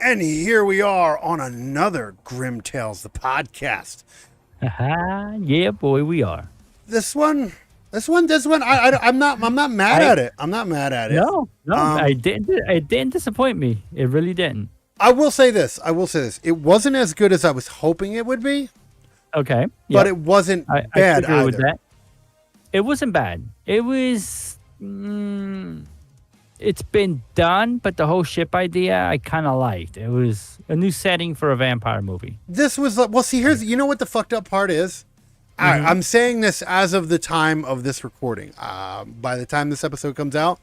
And here we are on another Grimm Tales, the podcast. Yeah, boy, we are. This one. I'm not mad at it. I'm not mad at it. No, I didn't. It didn't disappoint me. It really didn't. I will say this. It wasn't as good as I was hoping it would be, Okay, but yep. it wasn't I bad agree either. with that. It wasn't bad. It was. It's been done, but the whole ship idea I kind of liked. It was a new setting for a vampire movie. This was well. See, you know what the fucked up part is. I'm saying this as of the time of this recording. By the time this episode comes out,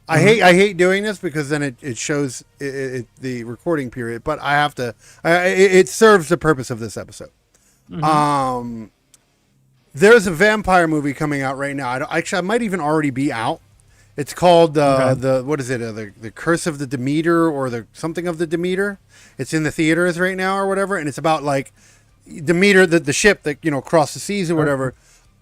I hate doing this because then it shows the recording period. But I have to. It serves the purpose of this episode. There's a vampire movie coming out right now. I might even already be out. It's called the what is it? The Curse of the Demeter or the something of the Demeter. It's in the theaters right now or whatever, and it's about like Demeter, the ship that crossed the seas or whatever.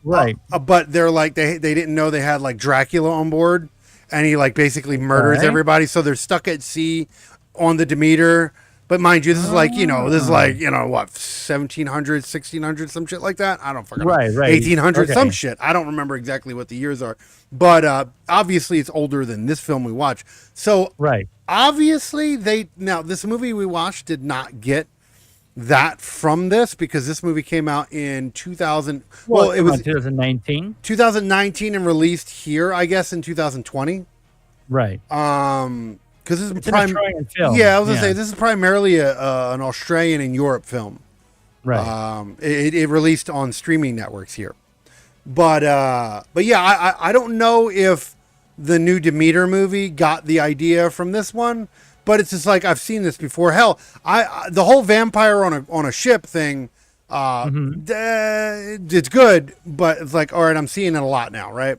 Right. But they're like they didn't know they had like Dracula on board, and he like basically murders everybody. So they're stuck at sea on the Demeter. But mind you, this is like what 1700, 1600, some shit like that. I don't fucking know. Right. 1800, some shit. I don't remember exactly what the years are, but obviously it's older than this film we watched. So obviously this movie we watched did not get that from this because this movie came out in 2000. Well, it was 2019 and released here, I guess, in 2020. Right. Because this is an Australian film. Yeah, I was gonna say this is primarily an Australian and Europe film. Right. It released on streaming networks here, but yeah, I don't know if the new Demeter movie got the idea from this one, but it's just like I've seen this before. Hell, the whole vampire on a ship thing, it's good, but it's like all right, I'm seeing it a lot now, right?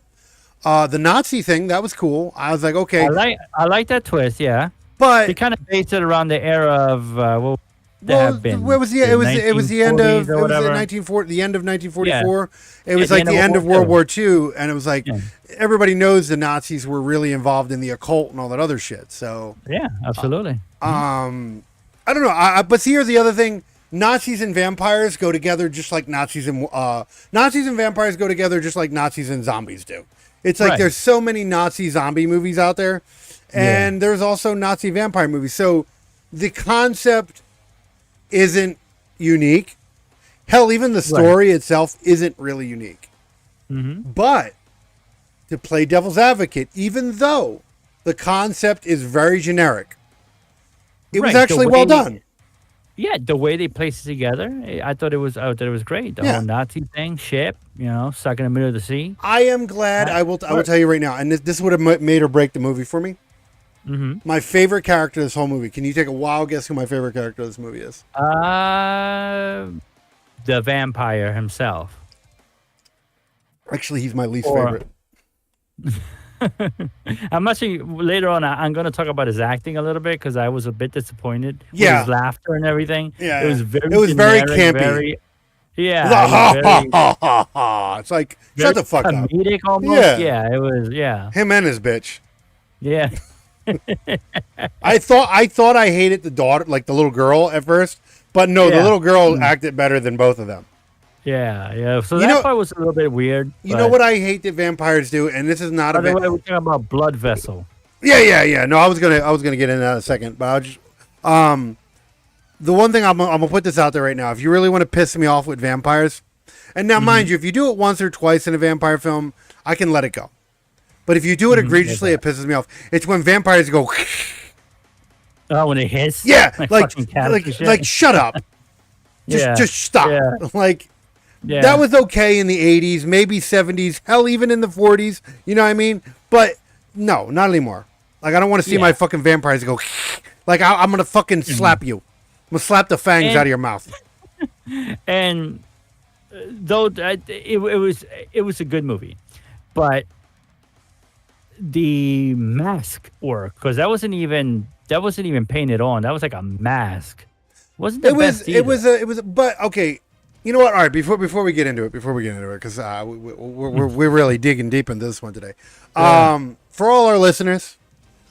The Nazi thing, that was cool. I was like, okay. I like that twist, yeah. But they kind of based it around the era of it was the end of 1940, the end of 1944. Yeah. It was like the end of World War II, and it was like everybody knows the Nazis were really involved in the occult and all that other shit. So yeah, absolutely. I don't know. But see, here's the other thing: Nazis and vampires go together just like Nazis and vampires go together just like Nazis and zombies do. It's like there's so many Nazi zombie movies out there, and there's also Nazi vampire movies. So the concept isn't unique. Hell, even the story itself isn't really unique. But to play devil's advocate, even though the concept is very generic, it was actually well done. Yeah, the way they placed it together, I thought it was great. The whole Nazi thing, ship, stuck in the middle of the sea. I am glad. I will tell you right now, and this would have made or break the movie for me. My favorite character of this whole movie. Can you take a wild guess who my favorite character of this movie is? The vampire himself. Actually, he's my least favorite. I'm actually later on. I'm going to talk about his acting a little bit because I was a bit disappointed with his laughter and everything. Yeah, it was very campy. It's like shut the fuck up. Comedic almost. Yeah, it was. Yeah, him and his bitch. Yeah. I thought I hated the daughter, like the little girl at first, but no, the little girl acted better than both of them. Yeah. So that part was a little bit weird. You know what I hate that vampires do, and this is not by the way, we're talking about blood vessel. Yeah. No, I was gonna get into that in a second, but I'll just the one thing I'm gonna put this out there right now. If you really want to piss me off with vampires, and now mind you, if you do it once or twice in a vampire film, I can let it go. But if you do it egregiously, it pisses me off. It's when vampires go. Oh, when it hits. Yeah, like shut up. Just stop. Yeah. That was okay in the 80s, maybe 70s, hell, even in the 40s. You know what I mean? But no, not anymore. Like, I don't want to see my fucking vampires go. Like, I'm going to fucking slap you. I'm going to slap the fangs out of your mouth. And though it was a good movie, but the mask work, because that wasn't even painted on. That was like a mask. Wasn't the best either. It was. But okay, you know what? All right, before we get into it, because we're really digging deep into this one today. For all our listeners,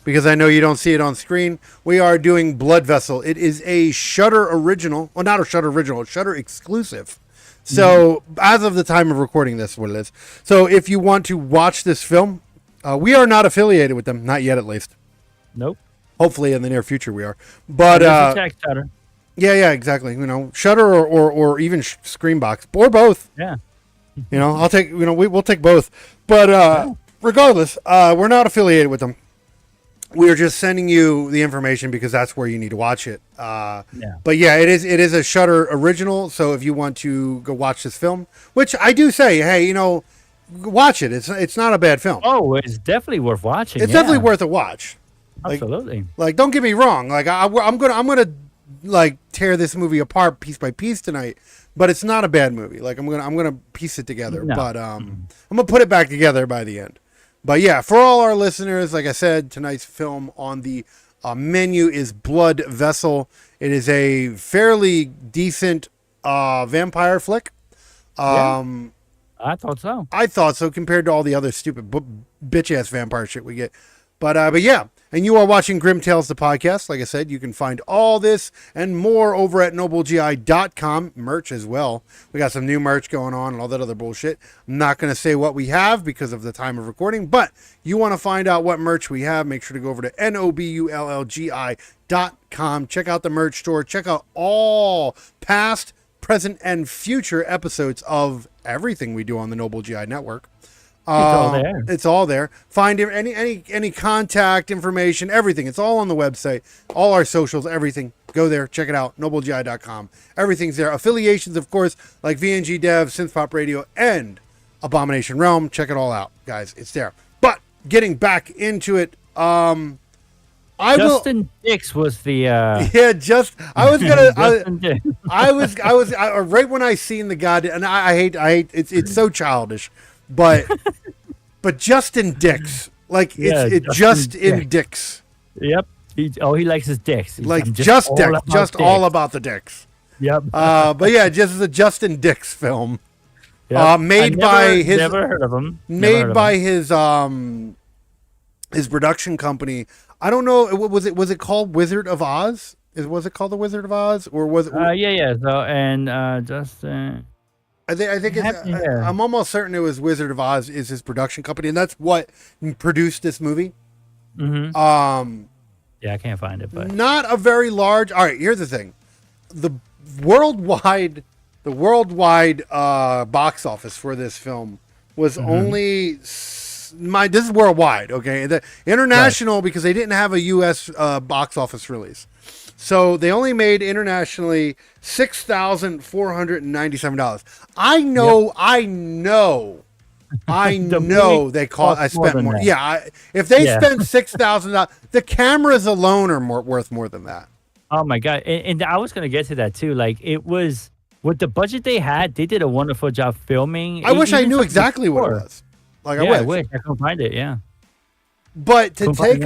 because I know you don't see it on screen. We are doing Blood Vessel. It is a Shudder original. Well, not a Shudder original, a Shudder exclusive. So as of the time of recording this, what it is. So if you want to watch this film, we are not affiliated with them, not yet at least. Nope. Hopefully in the near future we are. But check Shudder. Yeah, exactly. You know, Shudder or even Screenbox or both. Yeah. You know, I'll take. You know, we'll take both. But regardless, we're not affiliated with them. We are just sending you the information because that's where you need to watch it. But yeah, it is a Shudder original. So if you want to go watch this film, which I do say, hey, you know, watch it. It's not a bad film. Oh, it's definitely worth watching. It's definitely worth a watch. Absolutely. Like, don't get me wrong. Like, I'm gonna like tear this movie apart piece by piece tonight. But it's not a bad movie. Like, I'm gonna piece it together. No. But I'm gonna put it back together by the end. But yeah, for all our listeners, like I said, tonight's film on the menu is Blood Vessel. It is a fairly decent vampire flick. I thought so. I thought so compared to all the other stupid bitch ass vampire shit we get. But yeah, and you are watching Grimm Tales, the podcast. Like I said, you can find all this and more over at noblegi.com. Merch as well. We got some new merch going on and all that other bullshit. I'm not going to say what we have because of the time of recording, but you want to find out what merch we have, make sure to go over to nobullgi.com. Check out the merch store. Check out all past, present, and future episodes of everything we do on the Noble GI Network. It's all there. It's all there. Find any contact information, everything. It's all on the website. All our socials, everything. Go there, check it out. noblegi.com. Everything's there. Affiliations, of course, like VNG Dev, Synthpop Radio, and Abomination Realm. Check it all out, guys. It's there. But getting back into it, Justin Dix was the I was gonna I was right when I seen the goddamn, and I hate it's so childish. But Justin Dix, like it's Justin Dix. Yep. He likes his dicks. Like just all about the dicks. Yep. But yeah, just the Justin Dix film. Yep. Never heard of him. Made by his production company. I don't know. Was it called Wizard of Oz? Was it called the Wizard of Oz, or was it? Yeah. So and Justin. I think I'm almost certain it was Wizard of Oz is his production company, and that's what produced this movie. Mm-hmm. Yeah, I can't find it, but not a very large. All right, here's the thing: the worldwide box office for this film was only this is worldwide. Okay, the international because they didn't have a U.S. Box office release. So they only made internationally $6,497. I know they cost. I spent more. Yeah, if they spent $6,000, the cameras alone are worth more than that. Oh my god! And I was gonna get to that too. Like it was with the budget they had, they did a wonderful job filming. I wish I knew exactly what it was. Like I wish I couldn't find it. Yeah. But to take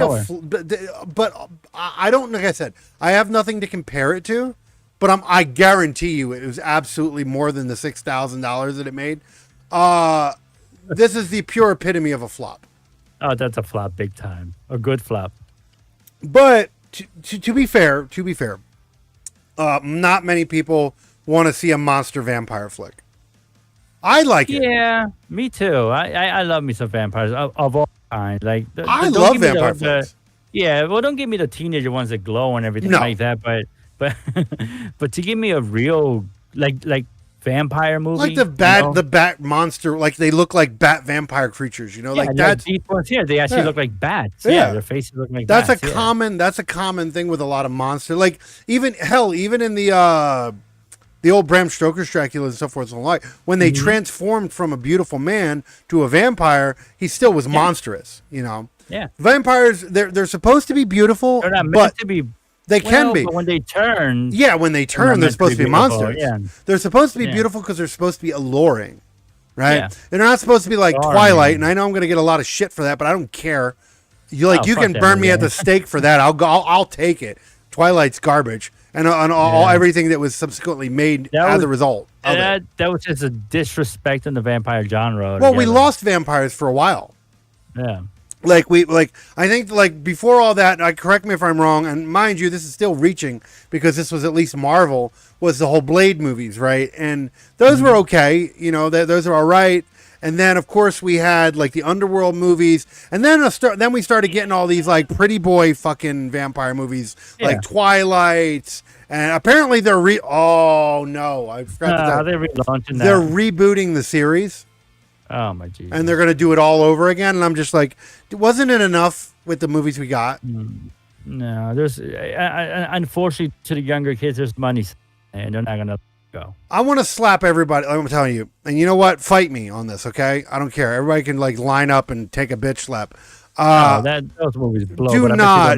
but I don't, like I said, I have nothing to compare it to, but I guarantee you it was absolutely more than the $6,000 that it made. This is the pure epitome of a flop. Oh, that's a flop, big time. A good flop. But to be fair, not many people want to see a monster vampire flick. I like it. Yeah, me too. I love me some vampires of all kinds. Like I love vampire flicks. Yeah, well, don't give me the teenager ones that glow and everything like that. But but to give me a real like vampire movie, like the bat monster, like they look like bat vampire creatures. You know, like that's deep ones here. They actually look like bats. Yeah, their faces look like bats. That's a common thing with a lot of monsters. Like even in the old Bram Stoker's Dracula and so forth and so on. When they transformed from a beautiful man to a vampire, he still was monstrous, you know? Yeah. Vampires, they're supposed to be beautiful, they're not meant to be. They can be. But when they turn. Yeah, when they turn, they're supposed to be monsters. Yeah. They're supposed to be beautiful because they're supposed to be alluring, right? Yeah. They're not supposed to be like Twilight, and I know I'm going to get a lot of shit for that, but I don't care. You can burn me at the stake for that. I'll take it. Twilight's garbage. And everything that was subsequently made as a result of it. That was just a disrespect in the vampire genre. Well, we lost vampires for a while. Yeah. I think like before all that, correct me if I'm wrong, and mind you, this is still reaching because this was at least Marvel, was the whole Blade movies, right? And those were okay, those are all right. And then of course we had like the Underworld movies, and then then we started getting all these like pretty boy fucking vampire movies like Twilight, and apparently they're oh no, I forgot they're relaunching that. They're rebooting the series. Oh my Jesus. And they're going to do it all over again. And I'm just like, wasn't it enough with the movies we got? No, there's unfortunately to the younger kids, there's money, and they're not going to go. I want to slap everybody. I'm telling you. And you know what? Fight me on this, okay? I don't care. Everybody can like line up and take a bitch slap. Those movies blow. Do not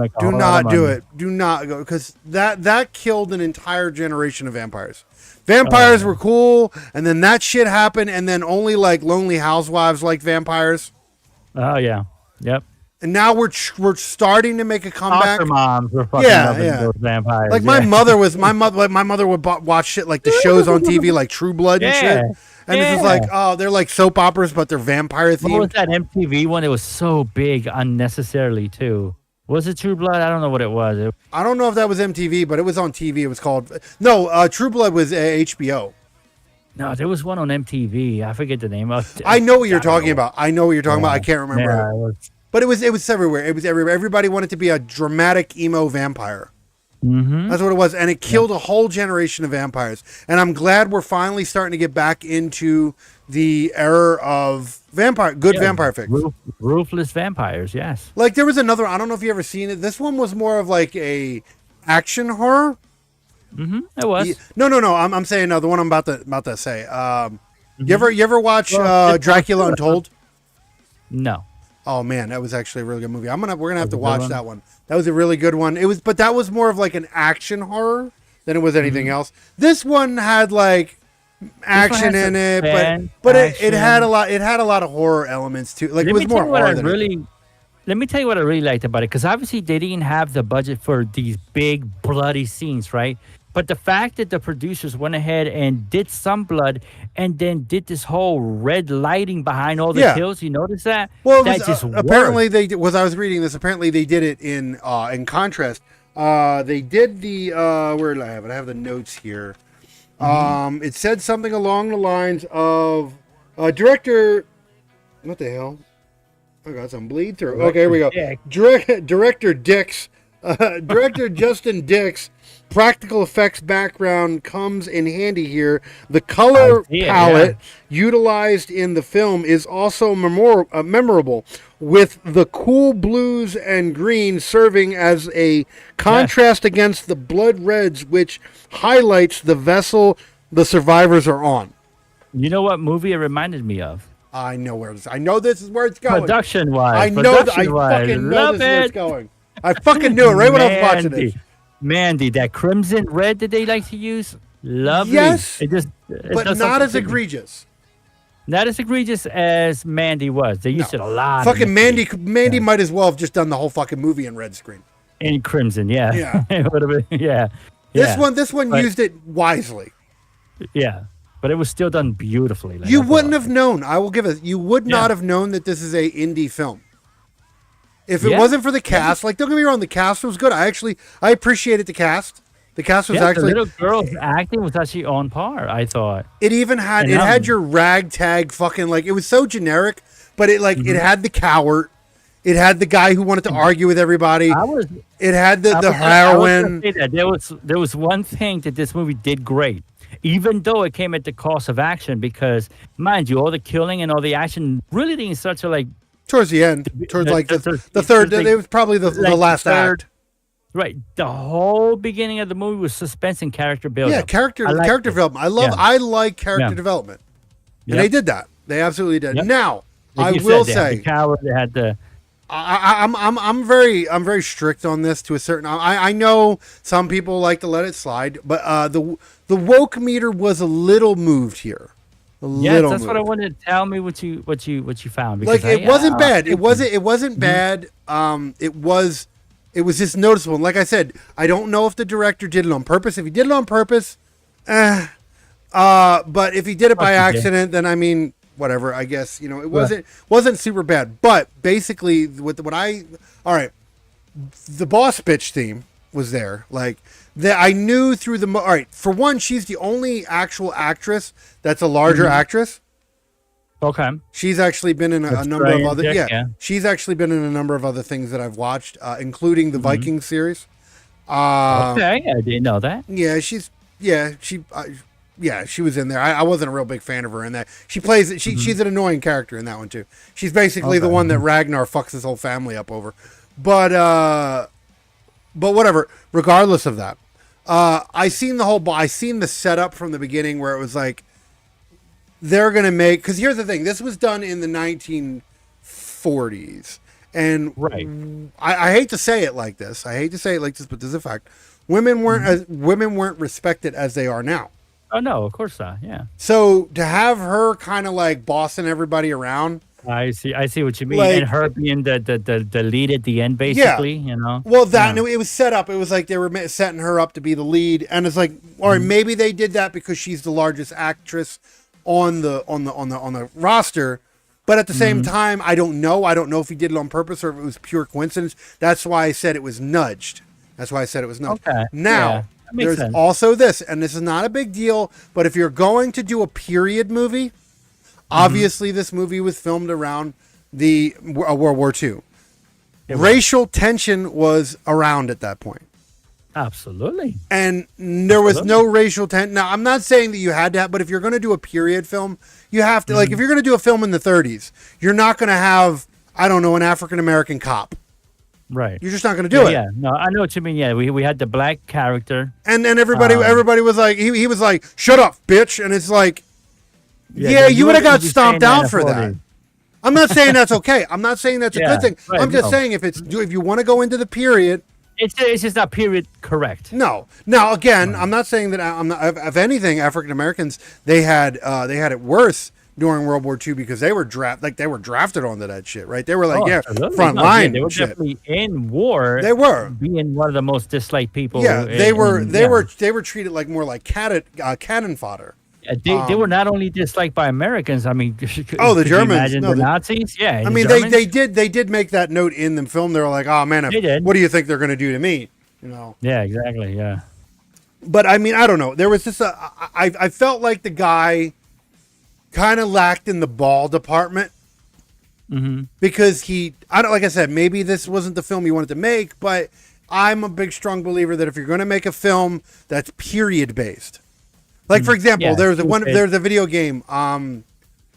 do it. Do not go, because that killed an entire generation of vampires. Vampires were cool, and then that shit happened, and then only like Lonely Housewives like vampires. Oh yeah, yep. And now we're starting to make a comeback. Foster moms were fucking loving those vampires. Like my mother would watch shit like the shows on TV like True Blood and shit. And this is like, oh, they're like soap operas, but they're vampire themed. What was that MTV one? It was so big unnecessarily too. Was it True Blood? I don't know what it was. I don't know if that was MTV, but it was on TV. It was called True Blood was HBO. No, there was one on MTV. I forget the name. I know what you're talking about. I can't remember. But it was everywhere. It was everywhere. Everybody wanted to be a dramatic emo vampire. Mm-hmm. That's what it was, and it killed a whole generation of vampires. And I'm glad we're finally starting to get back into the era of vampire fics. Ruthless vampires, yes. Like there was another. I don't know if you ever seen it. This one was more of like a action horror. Mm-hmm. It was. No. I'm saying no. The one I'm about to say. You ever watch Dracula Untold? No. Oh man, that was actually a really good movie. We're gonna have to watch that one. That was a really good one. But that was more of like an action horror than it was anything else. This one had like action in it, but it had a lot. It had a lot of horror elements too. Like it was more horror than anything. Let me tell you what I really liked about it, because obviously they didn't have the budget for these big bloody scenes, right? But the fact that the producers went ahead and did some blood and then did this whole red lighting behind all the kills, you notice that? Well, that just apparently I was reading this. Apparently they did it in contrast. They did the where did I have it? I have the notes here. It said something along the lines of director. What the hell? I got some bleed through. Okay, here we go. Director Dix. Director Justin Dix. Practical effects background comes in handy here. The color palette utilized in the film is also memorable, with the cool blues and greens serving as a contrast against the blood reds, which highlights the vessel the survivors are on. You know what movie it reminded me of? I know where this. I know this is where it's going. Production-wise. I fucking know this is where it's going. I fucking knew it right when I was watching it. Mandy, that crimson red that they like to use, lovely. Yes, but not as egregious. Not as egregious as Mandy was. They used it a lot. Fucking Mandy might as well have just done the whole fucking movie in red screen. In crimson, yeah. It would have been, yeah. This one used it wisely. Yeah, but it was still done beautifully. You wouldn't have known. I will give it. You would not have known that this is a indie film. If it wasn't for the cast, like don't get me wrong, the cast was good. I appreciated the cast. The cast was actually the little girl's acting was actually on par. I thought it even had had your ragtag fucking like it was so generic, but it like it had the coward, it had the guy who wanted to argue with everybody. It had the heroine. There was one thing that this movie did great, even though it came at the cost of action, because mind you, all the killing and all the action really didn't start to like. Towards the end, the third, it was probably the last act. Right, the whole beginning of the movie was suspense and character building. Yeah, character development. I like character development, and they did that. They absolutely did. Yep. Now, I will say, the coward, they had the. I'm very strict on this to a certain. I know some people like to let it slide, but the woke meter was a little moved here. That's what I wanted to tell me what you found. Like it wasn't bad. It wasn't bad. It was just noticeable. And like I said, I don't know if the director did it on purpose. If he did it on purpose, but if he did it by accident, then I mean, whatever. I guess it Right. wasn't super bad. But basically, all right, the boss bitch theme was there. Like that, I knew through the. All right, for one, she's the only actual actress that's a larger actress. Okay. She's actually been in a number of Australian other. chick, Yeah, yeah. she's actually been in a number of other things that I've watched, including the Viking series. Okay, I didn't know that. Yeah, she was in there. I wasn't a real big fan of her in that. She plays she's an annoying character in that one too. She's basically the Okay. one that Ragnar fucks his whole family up over. But whatever. Regardless of that, I seen the setup from the beginning where it was like they're gonna make, because here's the thing. This was done in the 1940s, and Right. I hate to say it like this. I hate to say it like this, but this is a fact. Women weren't respected as they are now. Oh no, of course not. Yeah. So to have her kind of like bossing everybody around, I see. I see what you mean. Like- And her being the lead at the end, basically. You know. well, that Yeah. it was set up. It was like they were setting her up to be the lead, and it's like, all right, maybe they did that because she's the largest actress on the roster. But at the same time, I don't know. I don't know if he did it on purpose or if it was pure coincidence. That's why I said it was nudged. Okay. Now, Yeah, that makes there's sense. also this, and this is not a big deal, but if you're going to do a period movie, obviously this movie was filmed around the World War II. It was. Racial tension was around at that point. Absolutely. And there was no racial tension. Now, I'm not saying that you had to have, but if you're going to do a period film, you have to, like, if you're going to do a film in the 30s, you're not going to have, I don't know, an African-American cop. Right. You're just not going to do it. Yeah. No, I know what you mean. Yeah, we had the black character. And then everybody was like, he was like, shut up, bitch. And it's like, yeah, you would have got stomped out for that. I'm not saying that's okay. I'm not saying that's a Yeah, good thing. right, I'm just no. saying if you want to go into the period, It's just not period correct. no. Now again, I'm not saying that I'm not. If anything, African Americans they had it worse during World War II because they were drafted onto that shit, right? They were like, Absolutely. front No, line they were shit. definitely in war. They were. being one of the most disliked people. Yeah, they were. in- They yeah. were. They were treated like more like cannon fodder. Yeah, they were not only disliked by Americans. I mean, Oh, the could you Germans. imagine No, the the- Nazis. Yeah, I the mean, Germans. they did make that note in the film. They were like, oh man, They did. what do you think they're going to do to me? You know. Yeah, exactly. Yeah. But I mean, I don't know. There was just I felt like the guy kind of lacked in the ball department because like I said, maybe this wasn't the film he wanted to make, but I'm a big, strong believer that if you're going to make a film that's period based, like for example, Yeah, there's okay. a video game.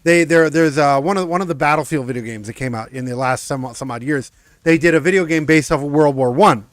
There's one of the Battlefield video games that came out in the last some odd years. They did a video game based off of World War One.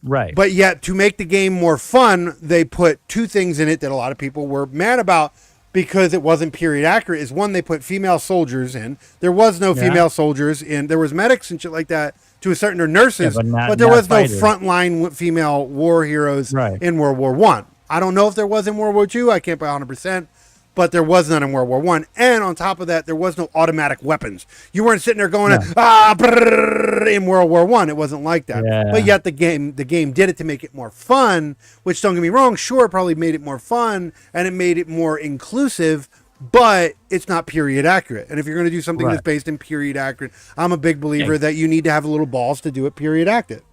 Right. But yet, to make the game more fun, they put two things in it that a lot of people were mad about because it wasn't period accurate. Is one, they put female soldiers in. There was no female soldiers in. There was medics and shit like that to a certain, or nurses, Yeah, but, but there not was no fighters. frontline female war heroes Right. in World War One. I don't know if there was in World War II. I can't be 100%. But there was none in World War One, and on top of that, there was no automatic weapons. You weren't sitting there going brrr, in World War One. It wasn't like that. Yeah. But yet the game did it to make it more fun. Which, don't get me wrong, sure, it probably made it more fun and it made it more inclusive. But it's not period accurate. And if you're going to do something Right. that's based in period accurate, I'm a big believer Yeah. that you need to have a little balls to do it period accurate.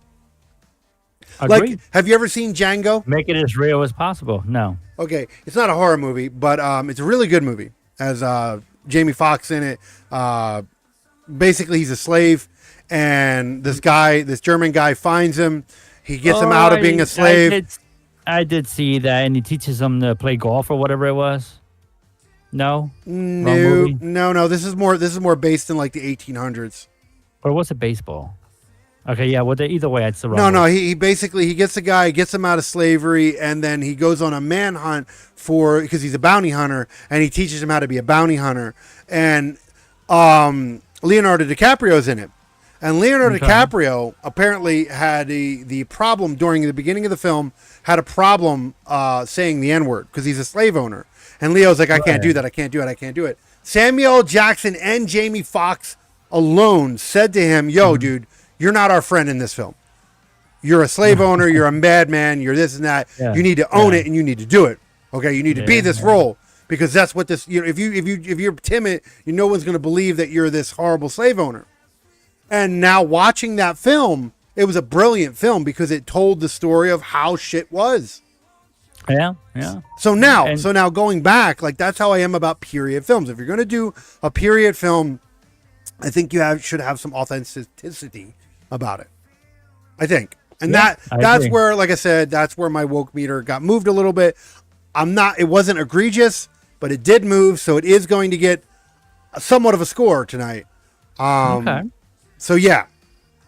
Agreed. Like, have you ever seen Django? Make it as real as possible. No. Okay, it's not a horror movie, but it's a really good movie. Has Jamie Foxx in it. Basically, he's a slave, and this German guy finds him. He gets him out of being a slave. I did see that, and he teaches him to play golf or whatever it was. No. Wrong No, movie? no. This is more based in like the 1800s. Or was it baseball? Okay, yeah. Well, either way, it's the wrong. No. one. He basically gets the guy, gets him out of slavery, and then he goes on a manhunt because he's a bounty hunter, and he teaches him how to be a bounty hunter. And Leonardo DiCaprio's in it, and Leonardo Okay. DiCaprio apparently had the problem during the beginning of the film. Had a problem saying the N-word because he's a slave owner, and Leo's like, I can't do that. I can't do it. I can't do it. Samuel L. Jackson and Jamie Foxx alone said to him, "Yo, dude, you're not our friend in this film. You're a slave owner. You're a madman. You're this and that. Yeah. You need to own Yeah. it and you need to do it. Okay, you need to be Yeah, this yeah. role. because that's what this. You know, if you're timid, no one's going to believe that you're this horrible slave owner. And now watching that film, it was a brilliant film because it told the story of how shit was. Yeah, yeah. So now going back, like that's how I am about period films. If you're going to do a period film, I think should have some authenticity about it. I think. And that's where, like I said, that's where my woke meter got moved a little bit. It wasn't egregious, but it did move, so it is going to get somewhat of a score tonight. Okay. So yeah,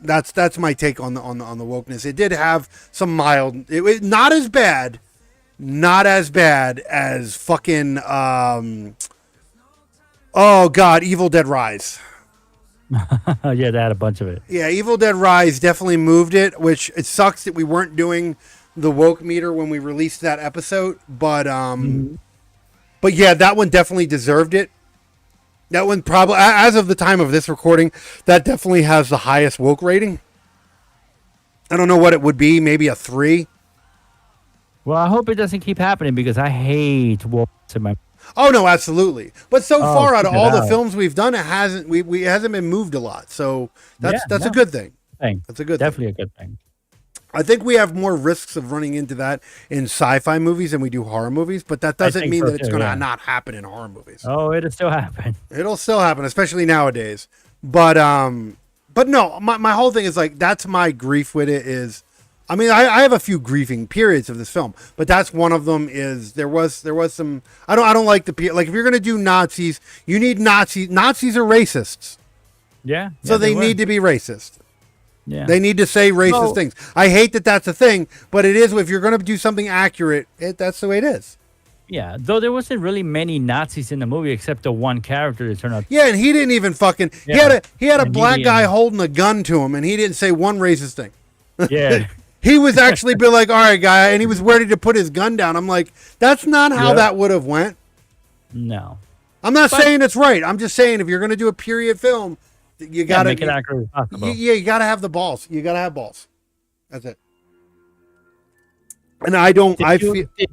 that's my take on the wokeness. It did have some mild, not as bad as fucking oh god, Evil Dead Rise. Yeah, they had a bunch of it. Yeah, Evil Dead Rise definitely moved it, which it sucks that we weren't doing the woke meter when we released that episode, but but yeah, that one definitely deserved it. That one probably, as of the time of this recording, that definitely has the highest woke rating. I don't know what it would be, maybe a 3. Well, I hope it doesn't keep happening because I hate woke in my. Oh no, absolutely. But so far out of all the films we've done, it hasn't we hasn't been moved a lot. So that's a good thing. That's a good definitely thing. a good thing. I think we have more risks of running into that in sci-fi movies than we do horror movies, but that doesn't mean that it's going to not happen in horror movies. Oh, it'll still happen. It'll still happen, especially nowadays. But no, my whole thing is like that's my grief with it is. I mean, I have a few grieving periods of this film, but that's one of them. Is there was some. I don't like like if you're going to do Nazis, you need Nazis. Nazis are racists. Yeah. So they need to be racist. Yeah. They need to say racist things. I hate that that's a thing, but it is. If you're going to do something accurate, that's the way it is. Yeah, though there wasn't really many Nazis in the movie except the one character that turned out. Yeah, and he didn't even fucking. Yeah. He had a black guy holding a gun to him, and he didn't say one racist thing. Yeah. He was actually be like, all right, guy, and he was ready to put his gun down. I'm like, that's not how that would have went. No. I'm not saying it's right. I'm just saying if you're going to do a period film, you got to make it accurate as possible. You got to have the balls. You got to have balls. That's it. And I don't. Did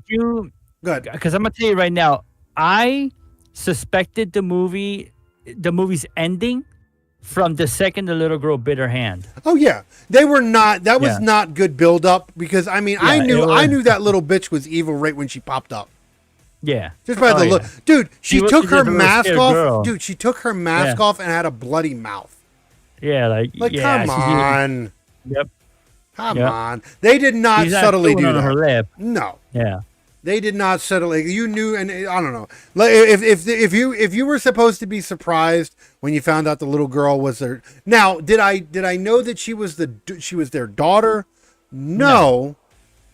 you? Good. Because I'm gonna tell you right now, I suspected the movie's ending from the second the little girl bit her hand. Oh yeah, they were not. That was not good build up because I mean I knew that little bitch was evil right when she popped up. Yeah, just by the look, dude. She took her mask off. Girl. Dude, she took her mask off and had a bloody mouth. Yeah, come on. Yep. Come on. They did not subtly do that. Her lip. No. Yeah. They did not settle. Like, you knew, and I don't know. Like, if you were supposed to be surprised when you found out the little girl was there. Now, did I know that she was their daughter? No.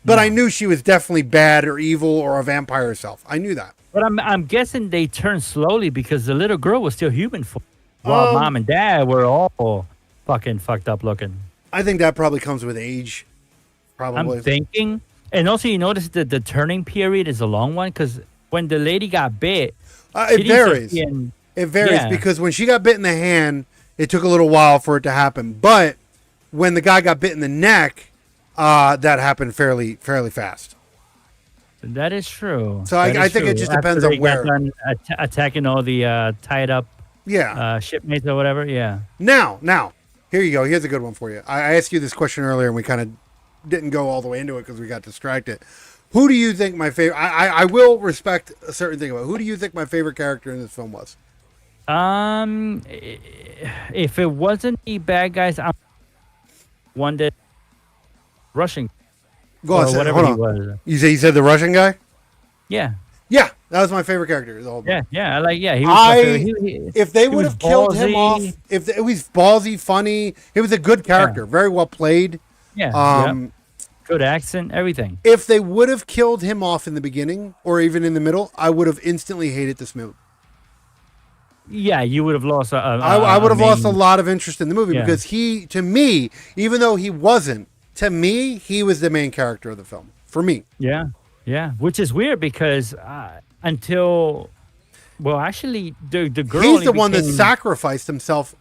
But I knew she was definitely bad or evil or a vampire herself. I knew that. But I'm guessing they turned slowly because the little girl was still human while mom and dad were all fucking fucked up looking. I think that probably comes with age. Probably. I'm thinking. And also, you notice that the turning period is a long one because when the lady got bit, it varies. It varies because when she got bit in the hand, it took a little while for it to happen. But when the guy got bit in the neck, that happened fairly fast. That is true. So I think it just depends on where. Attacking all the tied up shipmates or whatever. Yeah. Now, here you go. Here's a good one for you. I asked you this question earlier, and we kind of didn't go all the way into it because we got distracted. Who do you think my favorite? I will respect a certain thing about who do you think my favorite character in this film was? If it wasn't the bad guys, I'm one that Russian. Go on, hold on. Was. You said the Russian guy? Yeah. Yeah, that was my favorite character. He was. If they would have killed him off, if it was ballsy, funny, he was a good character, very well played. Yeah. Good accent, everything. If they would have killed him off in the beginning or even in the middle, I would have instantly hated this movie. Yeah, you would have lost. I would have lost a lot of interest in the movie because he, to me, even though he wasn't, to me, he was the main character of the film. For me. Yeah. Yeah. Which is weird because until, well, actually, the girl. He's the one that sacrificed himself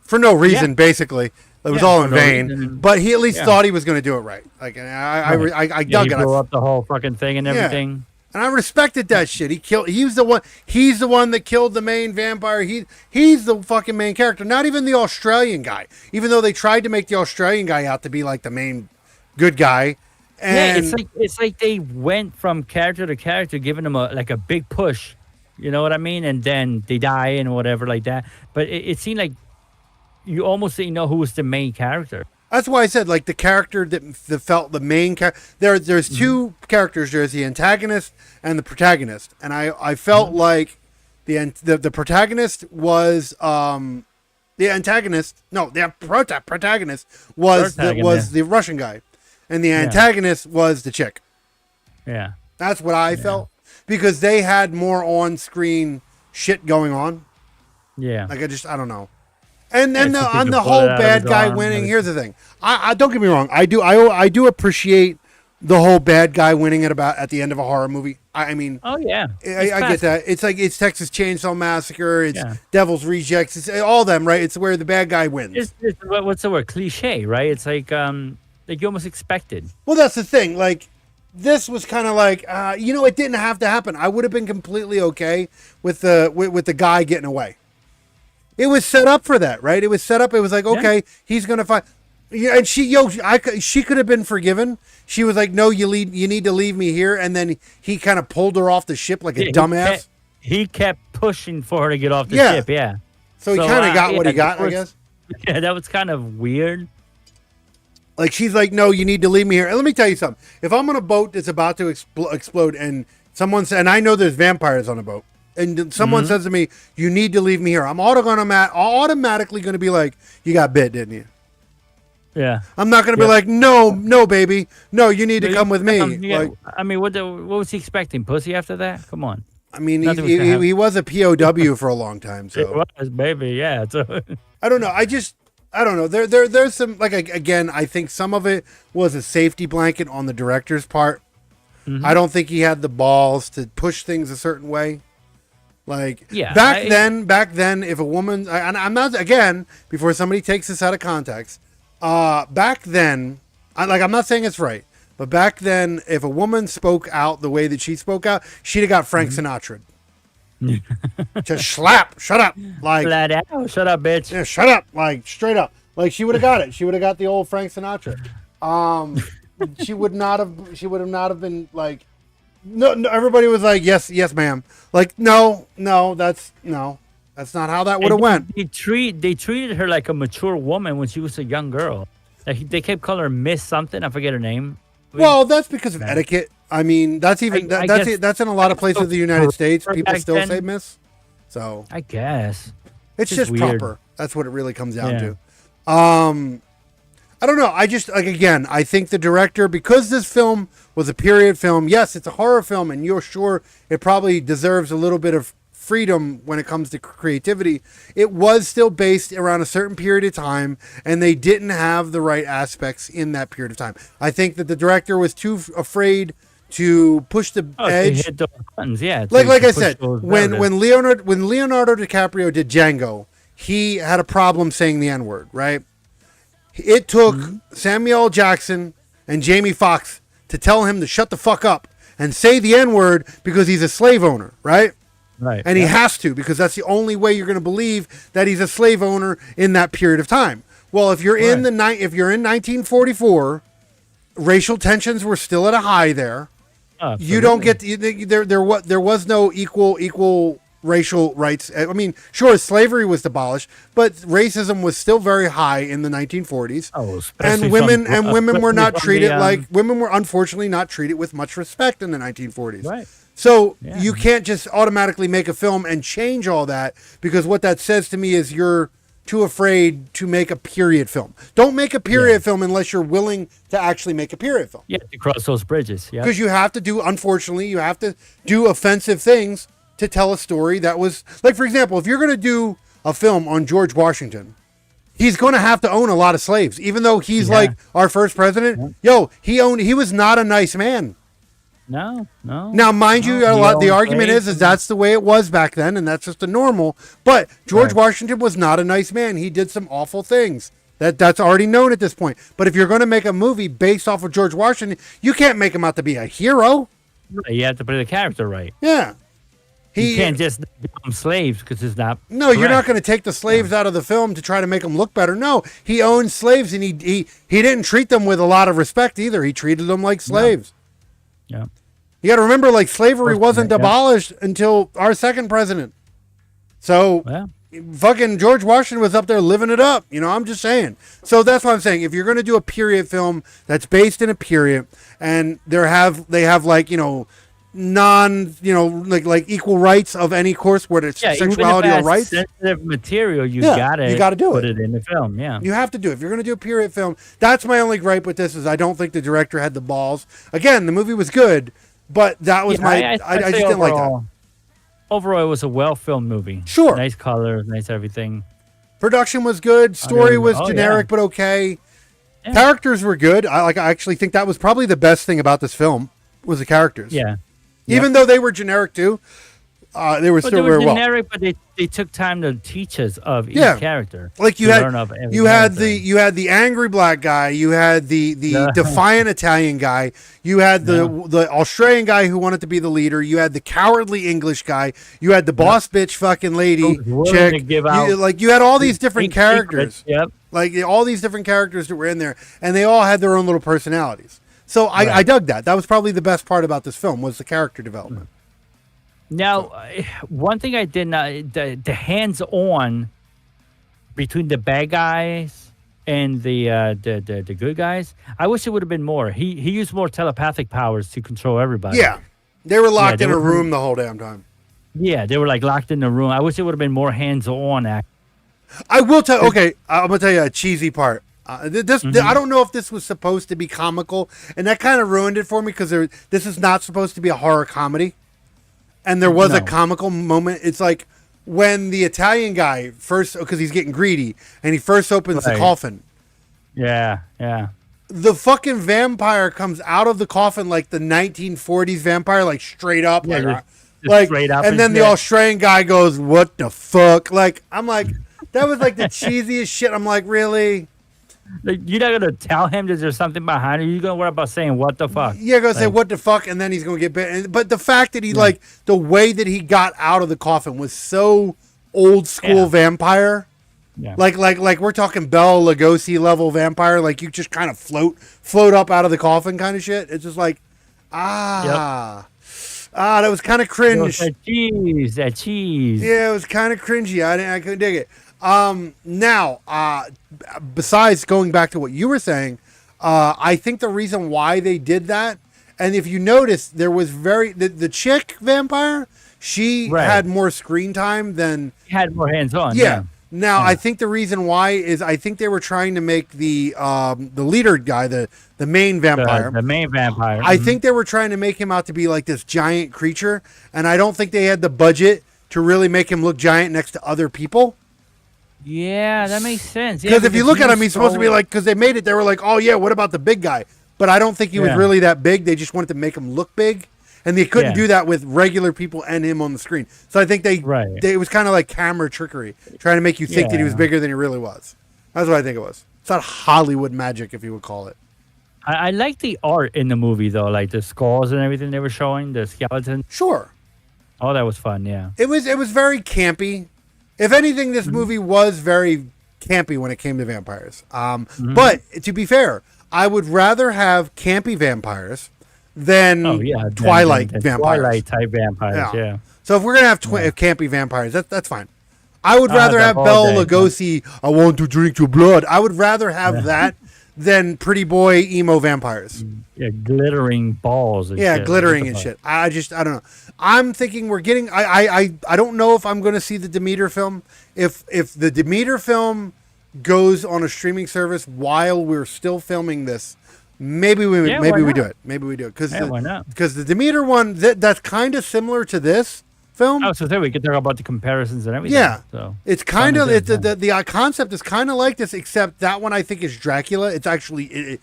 for no reason, basically. It was all in vain, but he at least thought he was going to do it right. Like I dug it. Blew up the whole fucking thing and everything. And I respected that shit. He's the one. He's the one that killed the main vampire. He's the fucking main character. Not even the Australian guy. Even though they tried to make the Australian guy out to be like the main good guy. And yeah, it's like they went from character to character, giving them a big push. You know what I mean? And then they die and whatever like that. But it seemed like you almost didn't know who was the main character. that's why I said like the character that felt the main character. There's two characters. There's the antagonist and the protagonist, and I felt like the protagonist was the antagonist. No, the protagonist was the Russian guy, and the antagonist was the chick. Yeah, that's what I felt because they had more on-screen shit going on. Yeah, like I don't know. And then on the whole bad guy winning, here's the thing. I don't get me wrong. I do appreciate the whole bad guy winning at the end of a horror movie. I mean, oh yeah, I get that. It's like it's Texas Chainsaw Massacre. It's Devil's Rejects. It's all them, right? It's where the bad guy wins. What's the word? Cliche, right? It's like you almost expected. Well, that's the thing. Like this was kind of like it didn't have to happen. I would have been completely okay with the guy getting away. It was set up for that, right? It was set up. It was like, okay, he's gonna find. Yeah, and she could have been forgiven. She was like, no, you need to leave me here. And then he kind of pulled her off the ship like a dumbass. He kept pushing for her to get off the ship. Yeah. So he kind of got what he got, I guess. Yeah, that was kind of weird. Like she's like, no, you need to leave me here. And let me tell you something. If I'm on a boat that's about to explode, and and I know there's vampires on a boat. And someone says to me, you need to leave me here. I'm automatically going to be like, you got bit, didn't you? Yeah. I'm not going to be like, no, baby. No, you need to come with me. Like, I mean, what was he expecting? Pussy after that? Come on. I mean, he was a POW for a long time. So. It was, baby. Yeah. So. I don't know. I don't know. There's some, like, again, I think some of it was a safety blanket on the director's part. Mm-hmm. I don't think he had the balls to push things a certain way. Like back then, if a woman, and I'm not, again, before somebody takes this out of context, back then, I'm not saying it's right, but back then, if a woman spoke out the way that she spoke out, she'd have got Frank Sinatra. Just shut up, like flat out, shut up, bitch. Yeah, shut up, like straight up, like she would have got it. She would have got the old Frank Sinatra. She would not have been like. No, everybody was like, yes, ma'am. Like, no, that's not how that would have went. They treated her like a mature woman when she was a young girl. Like, they kept calling her Miss something. I forget her name. Well, that's because of etiquette. I mean, that's even that's in a lot of places in the United States. People still say Miss. So I guess it's just proper. That's what it really comes down to. I don't know. I just, like, again, I think the director, because this film was a period film, yes, it's a horror film, and you're sure it probably deserves a little bit of freedom when it comes to creativity. It was still based around a certain period of time, and they didn't have the right aspects in that period of time. I think that the director was too afraid to push the edge. Hit the buttons, yeah. Like I said, when Leonardo DiCaprio did Django, he had a problem saying the N-word, right? It took Samuel L. Jackson and Jamie Foxx to tell him to shut the fuck up and say the N-word because he's a slave owner, right? Right. And he has to, because that's the only way you're going to believe that he's a slave owner in that period of time. Well, if you're in 1944, racial tensions were still at a high there. You don't get there was no equal racial rights. I mean, sure, slavery was abolished, but racism was still very high in the 1940s. And women were not treated women were unfortunately not treated with much respect in the 1940s. Right. So you can't just automatically make a film and change all that, because what that says to me is you're too afraid to make a period film. Don't make a period film unless you're willing to actually make a period film. Yeah, to cross those bridges. Yeah. Because you have to do offensive things to tell a story that was, like, for example, if you're going to do a film on George Washington, he's going to have to own a lot of slaves, even though he's like our first president. He was not a nice man. No. Now, mind you, the argument is that's the way it was back then, and that's just the normal. But George Washington was not a nice man. He did some awful things. That's already known at this point. But if you're going to make a movie based off of George Washington, you can't make him out to be a hero. Right, you have to play the character right. Yeah. You can't just become slaves because it's not. No, you're not correct. going to take the slaves out of the film to try to make them look better. No, he owned slaves, and he didn't treat them with a lot of respect either. He treated them like slaves. Yeah. You got to remember, like, slavery wasn't Yeah. abolished until our second president. So, Well, fucking George Washington was up there living it up. You know, I'm just saying. So that's what I'm saying. If you're going to do a period film that's based in a period, and they have like, you know, like equal rights of any course, whether it's sexuality even or if rights. sensitive material, you You gotta do put it. it in the film. Yeah. You have to do it. If you're going to do a period film, that's my only gripe with this is I don't think the director had the balls. Again, the movie was good, but that was I just didn't like that. Overall, it was a well-filmed movie. Sure. Nice colors, nice everything. Production was good. Story was generic yeah. but okay. Yeah. Characters were good. I actually think that was probably the best thing about this film was the characters. Yeah. Even though they were generic too, they were still they were very well. generic, but they took time to teach us of each character. Like you to had learn of every you had character. the angry black guy, you had the defiant Italian guy, you had the Australian guy who wanted to be the leader, you had the cowardly English guy, you had the boss bitch fucking lady chick. You had all these different characters. Yep. Like all these different characters that were in there, and they all had their own little personalities. So I dug that. That was probably the best part about this film was the character development. Now, one thing I did not the hands-on between the bad guys and the good guys. I wish it would have been more. He used more telepathic powers to control everybody. Yeah, they were locked in a room the whole damn time. Yeah, they were like locked in the room. I wish it would have been more hands-on. I will tell. Okay, I'm gonna tell you a cheesy part. I don't know if this was supposed to be comical, and that kind of ruined it for me because this is not supposed to be a horror comedy, and there was a comical moment. It's like when the Italian guy first, because he's getting greedy, and he first opens the coffin. Yeah, yeah. The fucking vampire comes out of the coffin like the 1940s vampire, like straight up, like straight up, and then the Australian guy goes, "What the fuck?" Like I'm like, that was like the cheesiest shit. I'm like, really? Like, you're not gonna tell him that there's something behind it. You're gonna worry about saying what the fuck. Yeah, gonna say what the fuck, and then he's gonna get bit. But the fact that he like the way that he got out of the coffin was so old school vampire. Yeah. Like we're talking Bela Lugosi level vampire. Like you just kind of float up out of the coffin kind of shit. It's just like that was kind of cringe. That cheese. Yeah, it was kind of cringy. I couldn't dig it. Now, besides going back to what you were saying, I think the reason why they did that, and if you notice, there was the chick vampire, she had more screen time than had more hands on. Yeah. Now, I think the reason why is I think they were trying to make the leader guy, the main vampire. The main vampire. I think they were trying to make him out to be like this giant creature, and I don't think they had the budget to really make him look giant next to other people. Yeah, that makes sense. Because if you look at him, he's supposed to be like, because they made it, they were like, oh yeah, what about the big guy? But I don't think he was really that big. They just wanted to make him look big. And they couldn't do that with regular people and him on the screen. So I think it was kind of like camera trickery, trying to make you think that he was bigger than he really was. That's what I think it was. It's not Hollywood magic, if you would call it. I like the art in the movie, though, like the skulls and everything they were showing, the skeleton. Sure. Oh, that was fun, yeah. It was very campy. If anything, this movie was very campy when it came to vampires. But to be fair, I would rather have campy vampires than Twilight vampires. Twilight type vampires, yeah. So if we're gonna have campy vampires, that's fine. I would rather have Bela Lugosi. I want to drink your blood. I would rather have that than pretty boy emo vampires. Yeah, glittering balls. And shit. Glittering and shit. I don't know. I'm thinking we're getting. I don't know if I'm going to see the Demeter film. If the Demeter film goes on a streaming service while we're still filming this, maybe we do it. Maybe we do it why not? Because the Demeter one that's kind of similar to this film. Oh, so there we could talk about the comparisons and everything. Yeah, so it's kind of the concept is kind of like this, except that one I think is Dracula. It's actually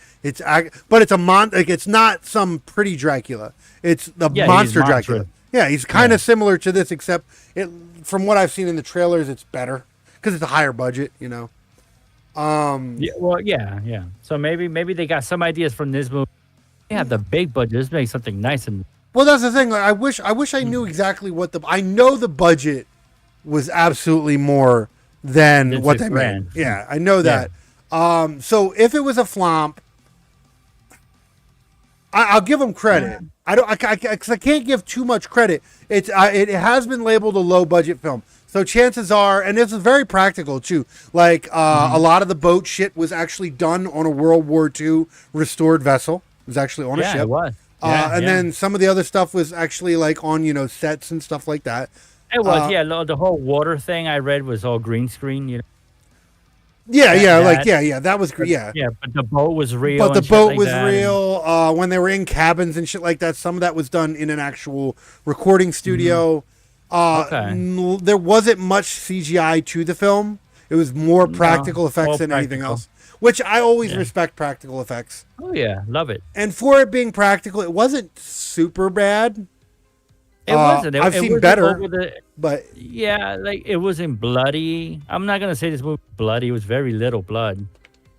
but it's it's not some pretty Dracula. It's the monster Dracula. Yeah, he's kind of similar to this, except from what I've seen in the trailers, it's better because it's a higher budget. You know. So maybe they got some ideas from this movie. Yeah, the big budget. Let's make something nice and. Well, that's the thing. Like, I wish I knew exactly what I know the budget was absolutely more than Than what six they grand. made. Yeah, I know Yeah. that. So if it was a flop, I'll give them credit. I don't, because I can't give too much credit. It has been labeled a low budget film, so chances are, and this is very practical too. Like a lot of the boat shit was actually done on a World War II restored vessel. It was actually on a Yeah, ship. it was. And then some of the other stuff was actually like on sets and stuff like that. It was, the whole water thing I read was all green screen, you know. That was great. Yeah. Yeah, but the boat was real. But the and shit boat like was that, real. When they were in cabins and shit like that, some of that was done in an actual recording studio. Okay. There wasn't much CGI to the film. It was more practical effects all than anything practical. else, which I always respect practical effects. Oh yeah, love it. And for it being practical, it wasn't super bad. It wasn't. I've It seen wasn't better, over the- but yeah, like it wasn't bloody. I'm not gonna say this movie was bloody. It was very little blood,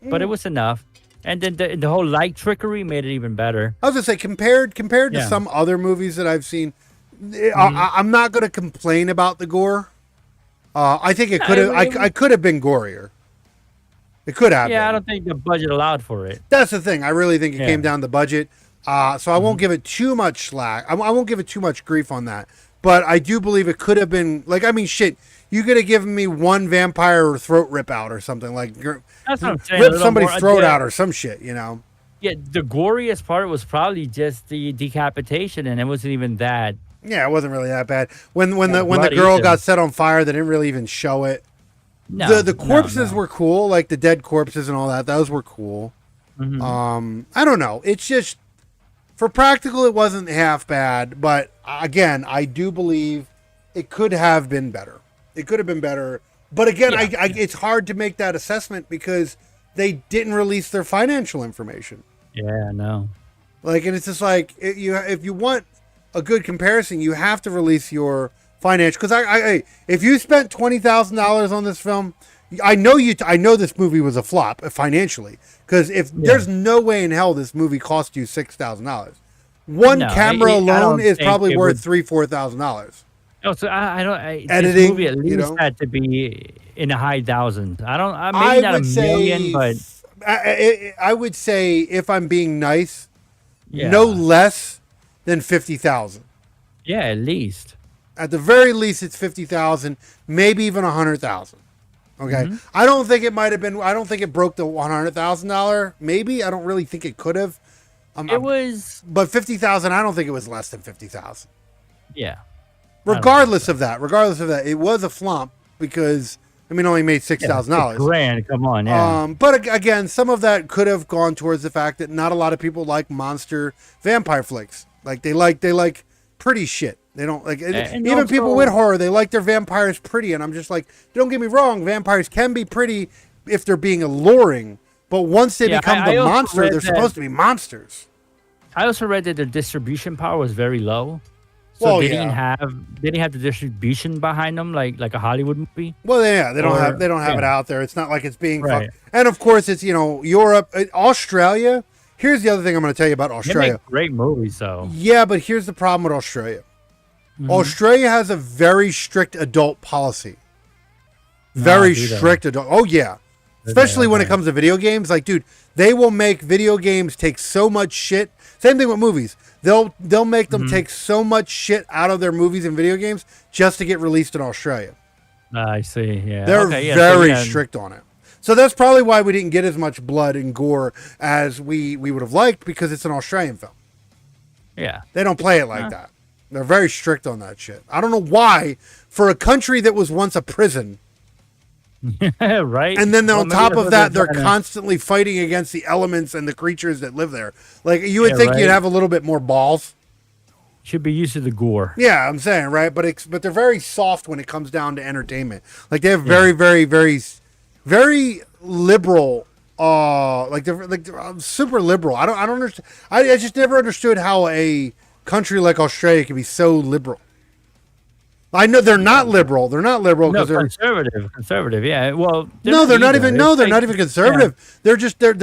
but it was enough. And then the whole light trickery made it even better. I was gonna say compared to Yeah. some other movies that I've seen, I'm not gonna complain about the gore. I think it could have. I could have been gorier. It could have. Yeah, been. I don't think the budget allowed for it. That's the thing. I really think it came down to budget. So I won't give it too much slack. I won't give it too much grief on that. But I do believe it could have been like. I mean, shit. You could have given me one vampire throat rip out or something like. That's what I'm saying. a Rip little somebody's more- throat yeah. out or some shit. Yeah, the goriest part was probably just the decapitation, and it wasn't even that. Yeah, it wasn't really that bad. When the bloody girl either. got set on fire, they didn't really even show it. No, The corpses no. were cool, like the dead corpses and all that. Those were cool. I don't know. It's just for practical, it wasn't half bad. But again, I do believe it could have been better. It could have been better. But again, Yeah. it's hard to make that assessment because they didn't release their financial information. Yeah, no. Like, and it's just like if you want a good comparison, you have to release your financial. Because if you spent $20,000 on this film, I know this movie was a flop financially. Because there's no way in hell this movie cost you $6,000. One No, camera I alone don't is think probably it worth would- $3,000-$4,000. No, so I don't. Editing, this movie at least you know? had to be in the high thousands. Maybe not a million, but I would say if I'm being nice, yeah, no less than 50,000. yeah, at least. At the very least, it's 50,000, maybe even 100,000. Okay, I don't think it might have been. I don't think it broke the $100,000. Maybe I don't really think it could have. It was, but 50,000. I don't think it was less than 50,000. yeah. Regardless of that, it was a flop because it only made $6,000. Grand, come on, yeah. But again, some of that could have gone towards the fact that not a lot of people like monster vampire flicks. Like they like pretty shit. They don't like And even also- people with horror. They like their vampires pretty, and I'm just like, don't get me wrong, vampires can be pretty if they're being alluring. But once they become I the also monster, read they're that- supposed to be monsters. I also read that the distribution power was very low. So Well, they yeah. didn't have the distribution behind them like a Hollywood movie. Well, yeah, they don't Or- have it yeah. out there. It's not like it's being Right. and of course it's Europe, Australia. Here's the other thing I'm going to tell you about They Australia. make great movies, though. Yeah, but here's the problem with Australia. Mm-hmm. Australia has a very strict adult policy. Very do they? strict adult. Oh yeah, especially when it Okay. comes to video games. Like, dude, they will make video games take so much shit. Same thing with movies. They'll make them take so much shit out of their movies and video games just to get released in Australia. I see. Yeah, They're okay, yeah, very yeah. strict on it. So that's probably why we didn't get as much blood and gore as we would have liked, because it's an Australian film. Yeah, They don't play it like that. They're very strict on that shit. I don't know why, for a country that was once a prison, right. and then Well, on maybe top that's of what that, they're trying to- constantly fighting against the elements and the creatures that live there. Like, you would Yeah, think right. you'd have a little bit more balls. should be used to the gore. Yeah, I'm saying, right? But they're very soft when it comes down to entertainment. Like, they have very, very, very, very liberal. They're super liberal. I don't understand. I just never understood how a country like Australia can be so liberal. I know they're not liberal. They're not liberal No, because they're conservative. Yeah. Well, no, they're not either. even. It's No, they're like- not even conservative. They're just they're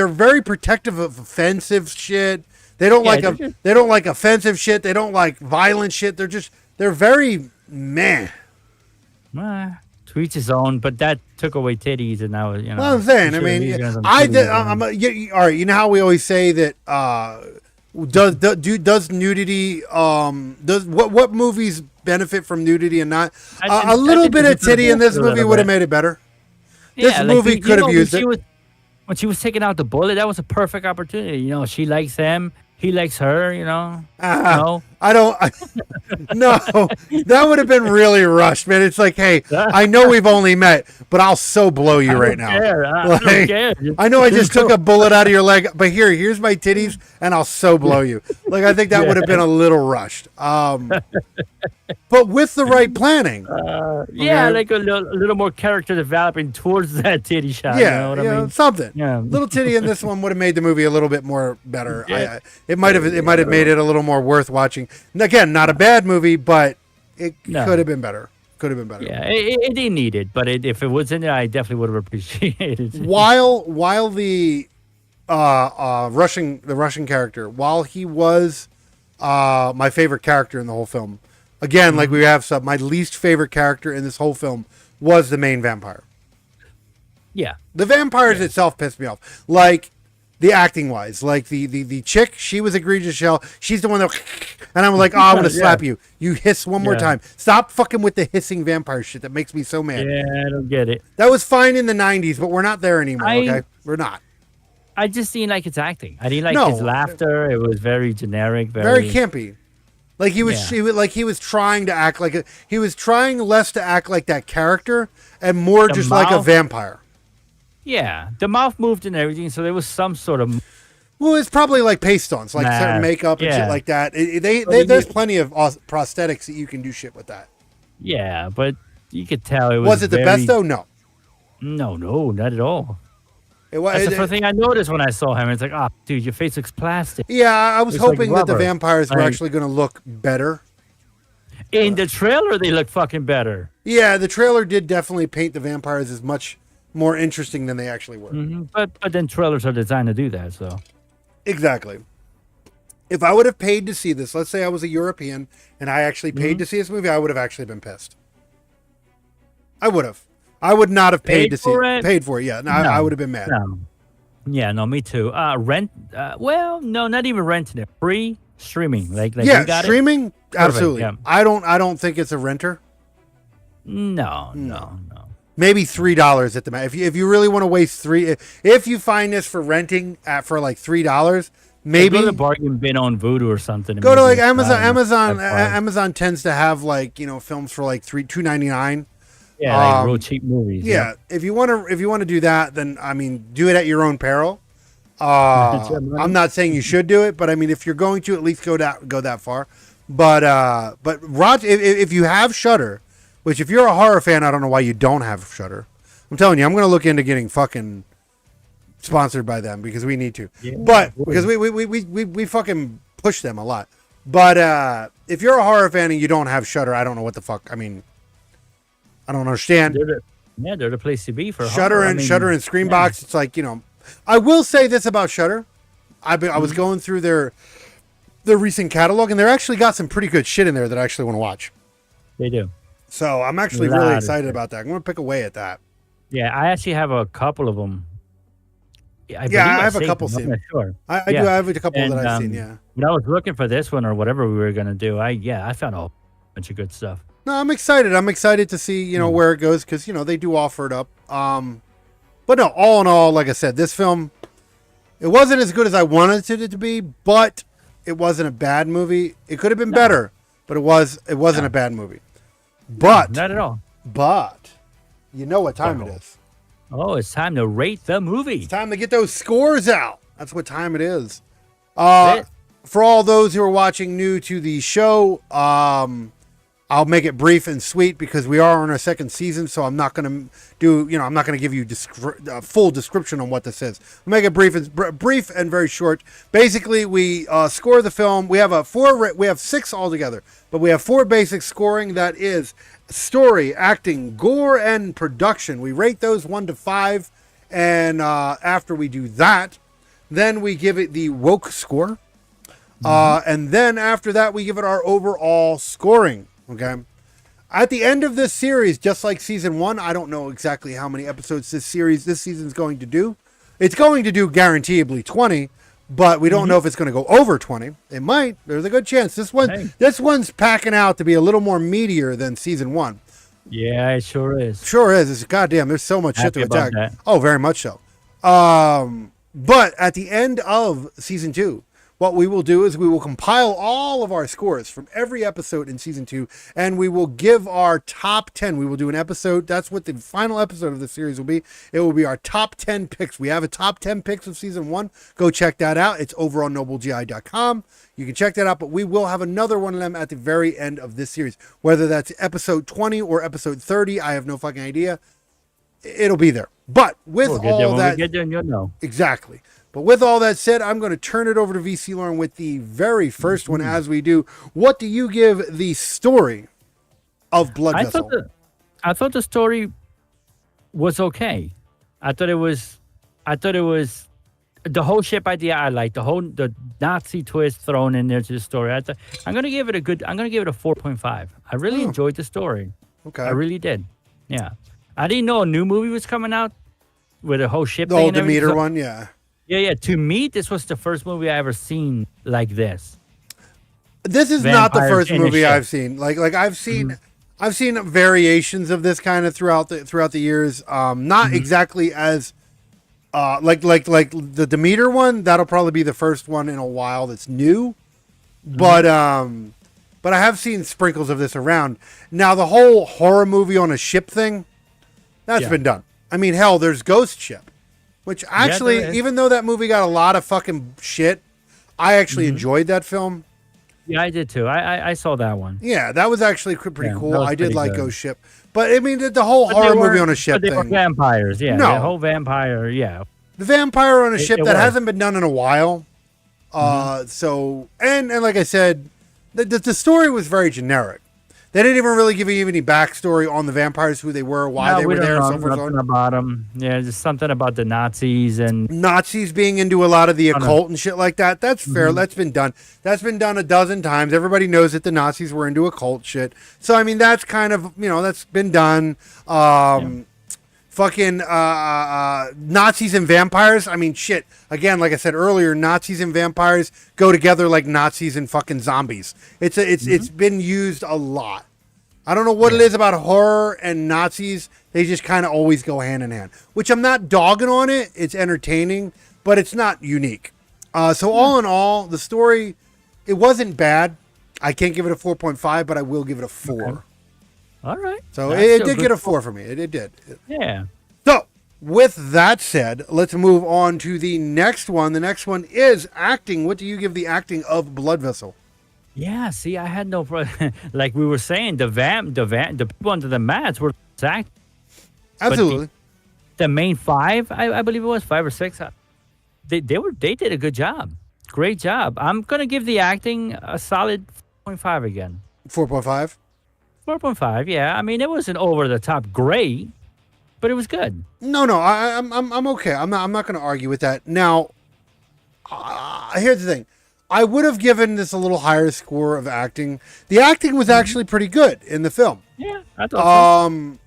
very protective of offensive shit. They don't Yeah, like they don't like offensive shit. They don't like violent shit. They're very meh. To each his own, but that took away titties, and now you know. Well, I'm saying, I mean, all right. You know how we always say that does nudity does what movies benefit from nudity and not a little bit of titty in this movie would have made it better. This movie could have used it. When she was taking out the bullet, that was a perfect opportunity. You know, she likes him, he likes her. You know, no. No, that would have been really rushed, man. It's like, hey, I know we've only met, but I'll so blow you right now. I don't care. I know I just took a bullet out of your leg, but here's my titties, and I'll so blow you. Like, I think that would have been a little rushed. But with the right planning. Like a little more character developing towards that titty shot. Yeah, you know what I mean? Something. Yeah. Little titty in this one would have made the movie a little bit more better. It might have made it a little more worth watching. Again, not a bad movie, but it could have been better. Could have been better. Yeah, it didn't need it, but if it was in there, I definitely would have appreciated it. While the Russian character, while he was my favorite character in the whole film, again, like we have my least favorite character in this whole film was the main vampire. Yeah, the vampires itself pissed me off. Like, the acting wise, like the chick, she was egregious as hell. She's the one that, and I'm like, oh, I'm gonna slap you. You hiss one more time. Stop fucking with the hissing vampire shit. That makes me so mad. Yeah, I don't get it. That was fine in the '90s, but we're not there anymore. Okay, we're not. I just didn't like its acting. I didn't like his laughter. It was very generic, very campy. Like he was trying to act like he was trying less to act like that character and more just like a vampire. Yeah, the mouth moved and everything, so there was some sort of. Well, it's probably like paste-ons, like certain makeup and shit like that. There's plenty of prosthetics that you can do shit with that. Yeah, but you could tell it was. Was it the best though? No. No, not at all. That's the first thing I noticed when I saw him. It's like, oh, dude, your face looks plastic. Yeah, I was hoping that the vampires were actually going to look better. In the trailer, they look fucking better. Yeah, the trailer did definitely paint the vampires as much more interesting than they actually were. Mm-hmm. But then trailers are designed to do that, so. Exactly. If I would have paid to see this, let's say I was a European and I actually paid to see this movie, I would have actually been pissed. I would have. I would not have paid for it. Yeah, no. I would have been mad. No. Yeah, no, me too. Rent? Well, no, not even renting it. Free streaming. Like yeah, streaming. Absolutely. Yeah. I don't think it's a renter. No. Maybe $3 at the max. If you really want to waste if you find this for renting for like $3, maybe go to the bargain bin on Vudu or something. Go to like Amazon. Amazon tends to have like films for like $2.99. Yeah, like real cheap movies. Yeah, if you want to do that, then I mean, do it at your own peril. I'm not saying you should do it, but I mean, if you're going to, at least go that far. But Rod, if you have Shudder, which if you're a horror fan, I don't know why you don't have Shudder. I'm telling you, I'm going to look into getting fucking sponsored by them because we need to. Yeah, but because we fucking push them a lot. But if you're a horror fan and you don't have Shudder, I don't know what the fuck. I mean, I don't understand. They're the place to be for Shudder and Screambox. It's like, I will say this about Shudder. I was going through their recent catalog, and they're actually got some pretty good shit in there that I actually want to watch. They do. So I'm actually really excited about that. I'm going to pick away at that. Yeah, I actually have a couple of them. I have a couple seen. Sure. I do have a couple that I've seen, yeah. When I was looking for this one or whatever we were going to do, I found a bunch of good stuff. No, I'm excited. I'm excited to see, where it goes because, they do offer it up. But no, all in all, like I said, this film, it wasn't as good as I wanted it to be, but it wasn't a bad movie. It could have been better, but it wasn't a bad movie. But not at all. But you know what time it is. Oh, it's time to rate the movie. It's time to get those scores out. That's what time it is. For all those who are watching new to the show, I'll make it brief and sweet because we are on our second season, so I'm not going to I'm not going to give you full description on what this is. I'll make it brief and very short. Basically, we score the film. We have 6 altogether, but we have 4 basic scoring. That is story, acting, gore, and production. We rate those 1 to 5, and after we do that, then we give it the woke score. And then after that, we give it our overall scoring. Okay. At the end of this series, just like season 1, I don't know exactly how many episodes this season is going to do. It's going to do guaranteedly 20, but we don't know if it's going to go over 20. It might. There's a good chance. This one's packing out to be a little more meatier than season 1. Yeah, it sure is. Sure is. It's goddamn. There's so much shit to attack. That. Oh, very much so. But at the end of season 2, what we will do is we will compile all of our scores from every episode in season 2, and we will give our top 10. We will do an episode. That's what the final episode of the series will be. It will be our top 10 picks. We have a top 10 picks of season 1. Go check that out. It's over on noblegi.com. You can check that out, but we will have another one of them at the very end of this series. Whether that's episode 20 or episode 30, I have no fucking idea. It'll be there. But with all that, we get there, you'll know. Exactly. But with all that said, I'm going to turn it over to VC Lauren with the very first one as we do. What do you give the story of Blood Vessel? I thought the story was okay. I thought it was the whole ship idea I liked. The Nazi twist thrown in there to the story. I'm going to give it a 4.5. I really enjoyed the story. Okay. I really did. Yeah. I didn't know a new movie was coming out with a whole ship the thing. The old Demeter one, yeah. Yeah. To me, this was the first movie I ever seen like this. This is not the first movie I've seen. Like I've seen variations of this kind of throughout the years. Not exactly as like the Demeter one. That'll probably be the first one in a while that's new. But I have seen sprinkles of this around. Now the whole horror movie on a ship thing, that's been done. I mean, hell, there's Ghost Ship. Which actually, even though that movie got a lot of fucking shit, I actually enjoyed that film. Yeah, I did too. I saw that one. Yeah, that was actually pretty cool. I did like Ghost Ship. But I mean, the whole horror movie on a ship thing. They were vampires, yeah. No. The whole vampire, yeah. The vampire on a ship that hasn't been done in a while. So, and like I said, the story was very generic. They didn't even really give you any backstory on the vampires, who they were, why they were there, and so forth. Nothing about them. Yeah, just something about the Nazis and Nazis being into a lot of the occult and shit like that. That's fair. That's been done. That's been done a dozen times. Everybody knows that the Nazis were into occult shit. So I mean, that's kind of that's been done. Fucking Nazis and vampires. I mean, shit. Again, like I said earlier, Nazis and vampires go together like Nazis and fucking zombies. It's been used a lot. I don't know what it is about horror and Nazis. They just kind of always go hand in hand. Which I'm not dogging on it. It's entertaining, but it's not unique. So all in all, the story, it wasn't bad. I can't give it a 4.5, but I will give it a 4. Okay. All right. So it did get a 4 for me. It did. Yeah. So with that said, let's move on to the next one. The next one is acting. What do you give the acting of Blood Vessel? Yeah. See, I had no problem. Like we were saying, the people under the mats were exact. Absolutely. The main 5, I believe it was 5 or 6. They did a good job. Great job. I'm gonna give the acting a solid 4.5 again. 4.5. 4.5, yeah. I mean, it wasn't over the top great, but it was good. No, I'm okay. I'm not going to argue with that. Now, here's the thing. I would have given this a little higher score of acting. The acting was actually pretty good in the film. Yeah, I thought so.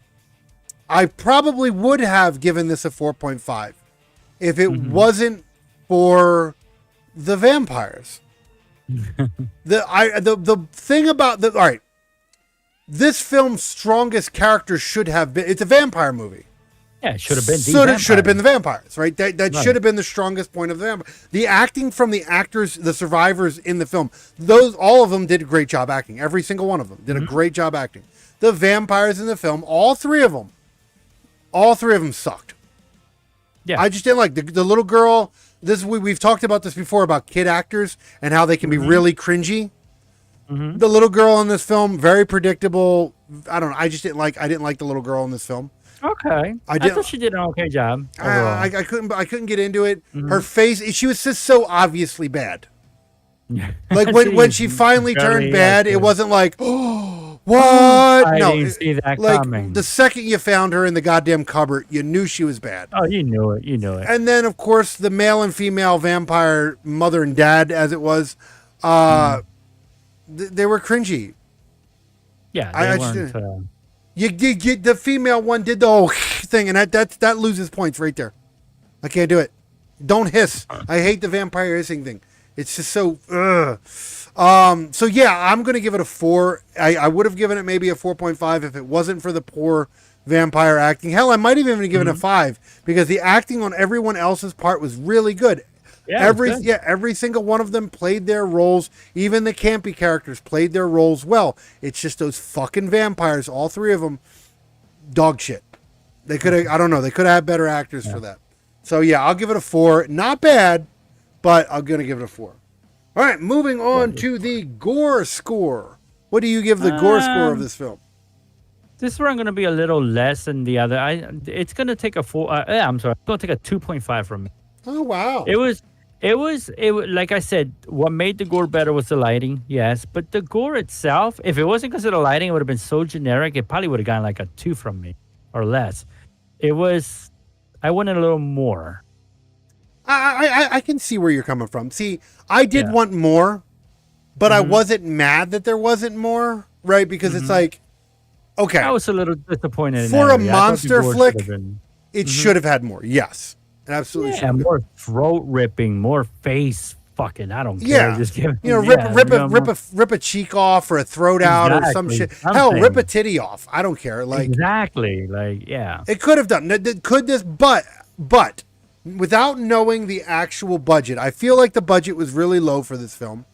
I probably would have given this a 4.5 if it wasn't for the vampires. The thing about all right. This film's strongest character should have been. It's a vampire movie. Yeah, it should have been. It should have been the vampires, right? That should have been the strongest point of the vampire. The acting from the actors, the survivors in the film, all of them did a great job acting. Every single one of them did a great job acting. The vampires in the film, all three of them sucked. Yeah, I just didn't like the little girl. We've talked about this before about kid actors and how they can be really cringy. The little girl in this film, very predictable. I don't know. I didn't like the little girl in this film. Okay. I thought she did an okay job. I couldn't get into it. Her face, she was just so obviously bad. Like when she finally turned bad, it wasn't like, oh, what? I didn't see that coming. The second you found her in the goddamn cupboard, you knew she was bad. Oh, you knew it. You knew it. And then, of course, the male and female vampire mother and dad, as it was, Uh, they were cringy. Yeah, I they just weren't. didn't. You the female one did the whole thing, and that loses points right there. I can't do it. Don't hiss. I hate the vampire hissing thing. It's just so. Ugh. So yeah, I'm gonna give it a 4. I would have given it maybe a 4.5 if it wasn't for the poor vampire acting. Hell, I might have even given it a 5 because the acting on everyone else's part was really good. Yeah, Every single one of them played their roles. Even the campy characters played their roles well. It's just those fucking vampires, all 3 of them, dog shit. They could have. I don't know. They could have had better actors for that. So yeah, I'll give it a 4. Not bad, but I'm gonna give it a 4. All right, moving on to the gore score. What do you give the gore score of this film? This one going to be a little less than the other. It's going to take a 4. I'm sorry. It's going to take a 2.5 from me. Oh wow! It was like I said. What made the gore better was the lighting, yes. But the gore itself, if it wasn't because of the lighting, it would have been so generic. It probably would have gotten like a 2 from me or less. It was. I wanted a little more. I can see where you're coming from. See, I did want more, but I wasn't mad that there wasn't more, right? Because it's like, okay, I was a little disappointed for a monster flick. It should have had more. Yes, it absolutely. Yeah, more throat ripping, more face fucking. I don't care. Yeah, just give rip a cheek off or a throat out or some shit. Hell, rip a titty off. I don't care. Like exactly. Like yeah, it could have done. Could this? But. Without knowing the actual budget, I feel like the budget was really low for this film.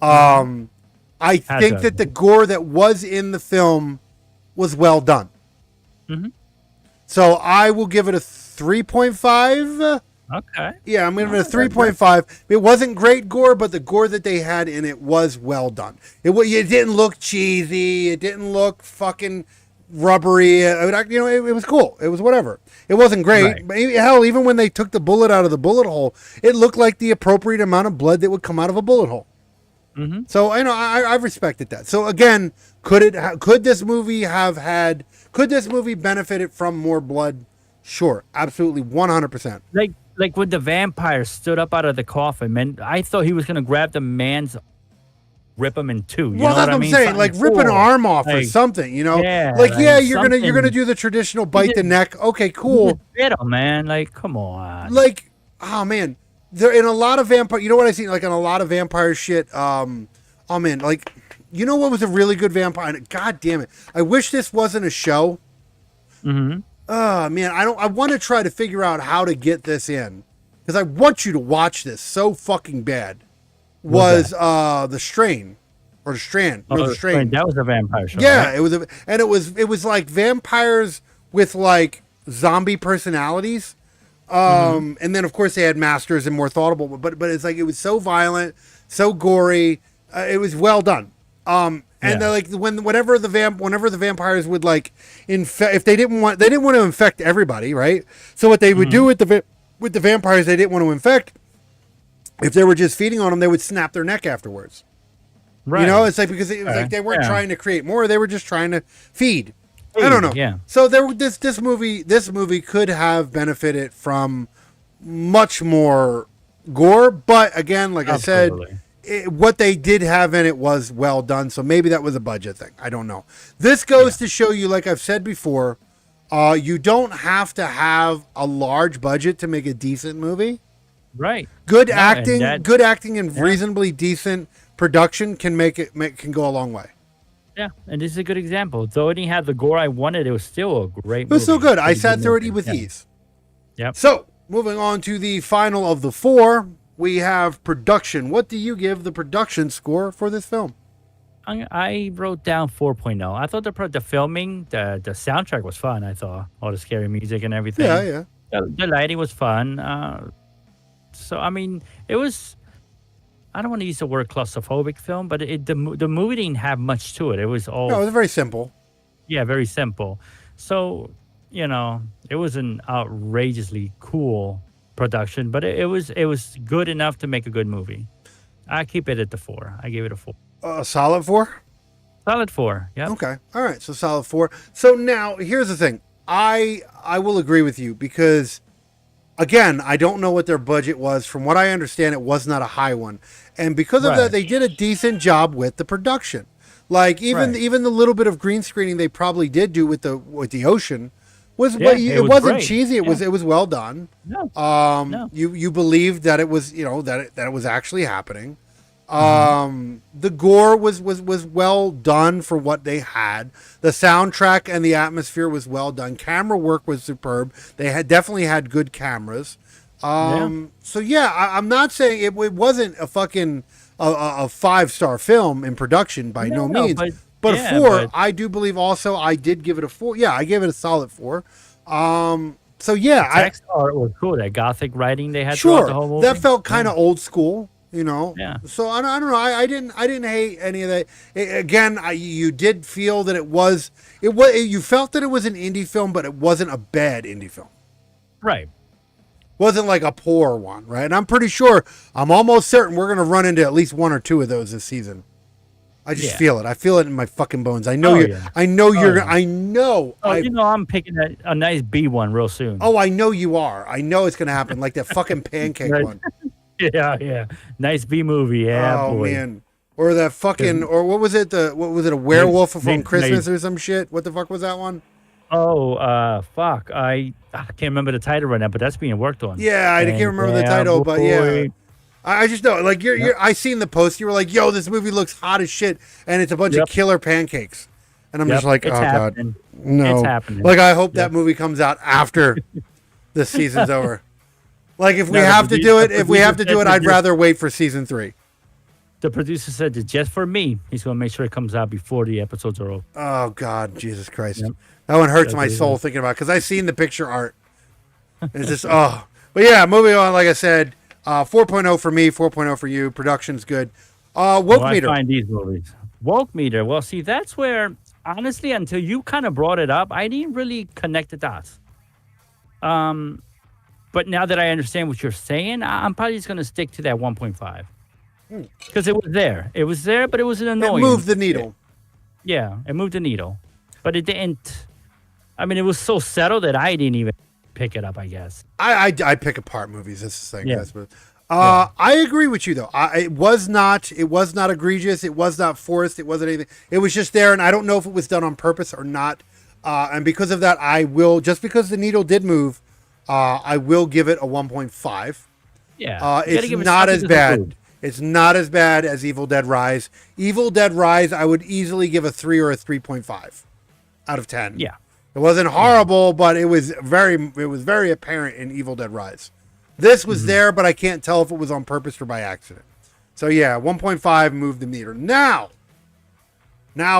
I think that the gore that was in the film was well done. So I will give it a 3.5. Okay. Yeah, I'm going to give it a 3.5. It wasn't great gore, but the gore that they had in it was well done. It didn't look cheesy. It didn't look fucking rubbery. It was cool. It was whatever. It wasn't great. Right. But hell, even when they took the bullet out of the bullet hole, it looked like the appropriate amount of blood that would come out of a bullet hole. So I respected that. So again, could this movie benefited from more blood? Sure, absolutely, 100%. Like when the vampire stood up out of the coffin, man, I thought he was gonna grab the man's, rip him in 2. Well, that's what I'm saying. Like rip an arm off or something, Yeah, you're gonna do the traditional bite the neck. Okay, cool. Bit him, man. Like, come on. Like, oh man, there in a lot of vampire. You know what I see? Like in a lot of vampire shit. Oh man, like you know what was a really good vampire? God damn it! I wish this wasn't a show. Oh man, I want to try to figure out how to get this in because I want you to watch this so fucking bad. Was the Strain or the Strand? No, the Strain. That was a vampire show. Yeah, right? it was like vampires with like zombie personalities, and then of course they had masters and more thoughtable. But it's like it was so violent, so gory. It was well done. And like whenever the vampires would like infect, if they didn't want to infect everybody, right? So what they would do with the vampires they didn't want to infect. If they were just feeding on them, they would snap their neck afterwards. Right. You know, it's like because it was like they weren't trying to create more; they were just trying to feed. I don't know. Yeah. So this movie could have benefited from much more gore, but again, like Absolutely. I said, what they did have in it was well done. So maybe that was a budget thing. I don't know. This goes to show you, like I've said before, you don't have to have a large budget to make a decent movie. Right. Good acting and reasonably decent production can can go a long way. Yeah, and this is a good example. Though it didn't have the gore I wanted, it was still a great movie. It was still good. I sat through it with ease. Yep. So, moving on to the final of the 4, we have production. What do you give the production score for this film? I wrote down 4.0. I thought the filming, the soundtrack was fun. I thought all the scary music and everything. Yeah. The lighting was fun. So I mean, it was. I don't want to use the word claustrophobic film, but the movie didn't have much to it. It was all. No, it was very simple. Yeah, very simple. So it was an outrageously cool production, but it was good enough to make a good movie. I keep it at the 4. I gave it a 4. A solid 4. Solid 4. Yeah. Okay. All right. So solid 4. So now here's the thing. I will agree with you because Again, I don't know what their budget was. From what I understand, it was not a high one, and because of that, Right. they did a decent job with the production. Like Right. even the little bit of green screening they probably did do with the ocean was Yeah, it it was wasn't great. cheesy. Yeah. It was well done. No. No. You believed that it was that it was actually happening. Mhm. The gore was well done for what they had. The soundtrack and the atmosphere was well done. Camera work was superb. They had definitely had good cameras. Yeah. So yeah, I'm not saying it wasn't a fucking a 5-star film in production by no No, means, but but a yeah, 4. but I do believe also I did give it a 4. Yeah, I gave it a solid 4. So yeah, text art was cool. That gothic writing they had throughout sure the whole movie. that felt kind of old school. Yeah. So I don't know. I didn't hate any of that. Again, you did feel that you felt that it was an indie film, but it wasn't a bad indie film. Right. Wasn't like a poor one, right? And I'm almost certain we're gonna run into at least 1 or 2 of those this season. I just Yeah. feel it. I feel it in my fucking bones. I know Oh, you. yeah. I know you're. yeah. I know. Oh, I'm picking a nice B one real soon. Oh, I know you are. I know it's gonna happen. Like that fucking pancake Right. one. Yeah, yeah. Nice B movie. Yeah, Oh boy. man. Or that fucking. Or what was it? What was it? A werewolf from Nick- Christmas or some shit? What the fuck was that one? Oh, fuck. I can't remember the title right now, but that's being worked on. Yeah, I can't remember the title, but yeah. boy. I just know, like you're. I seen the post. You were like, "Yo, this movie looks hot as shit," and it's a bunch of Yep. killer pancakes. And I'm Yep, just like, it's "Oh happening. god, no!" It's happening. Like I hope that Yep. movie comes out after the season's over. Like if we No, the have to produ- do the it, if we have to producer do it, said I'd that rather wait for season 3. The producer said that just for me, he's going to make sure it comes out before the episodes are over. Oh god, Jesus Christ, Yep. that one hurts That's my what it soul is. thinking about because I seen the picture art. It's just but yeah, moving on. Like I said, 4.0 for me, 4.0 for you. Production's good. Woke I meter. find these movies. Woke meter. Well, see, that's where, honestly, until you kind of brought it up, I didn't really connect the dots. But now that I understand what you're saying, I'm probably just going to stick to that 1.5. Because it was there. It was there, but it was an It annoying. moved the needle. Yeah, it moved the needle. But it didn't. I mean, it was so settled that I didn't even pick it up, I guess. I pick apart movies. That's the thing. Yeah. That's what, I agree with you though. It was not egregious. It was not forced. It wasn't anything. It was just there, and I don't know if it was done on purpose or not. And because of that, I will just because the needle did move, I will give it a 1.5. Yeah. You gotta It's give it not something as to bad. include. It's not as bad as Evil Dead Rise. Evil Dead Rise, I would easily give a 3 or a 3.5 out of 10. Yeah. It wasn't horrible, but it was very apparent in Evil Dead Rise. This was there, but I can't tell if it was on purpose or by accident. So yeah, 1.5 moved the meter. Now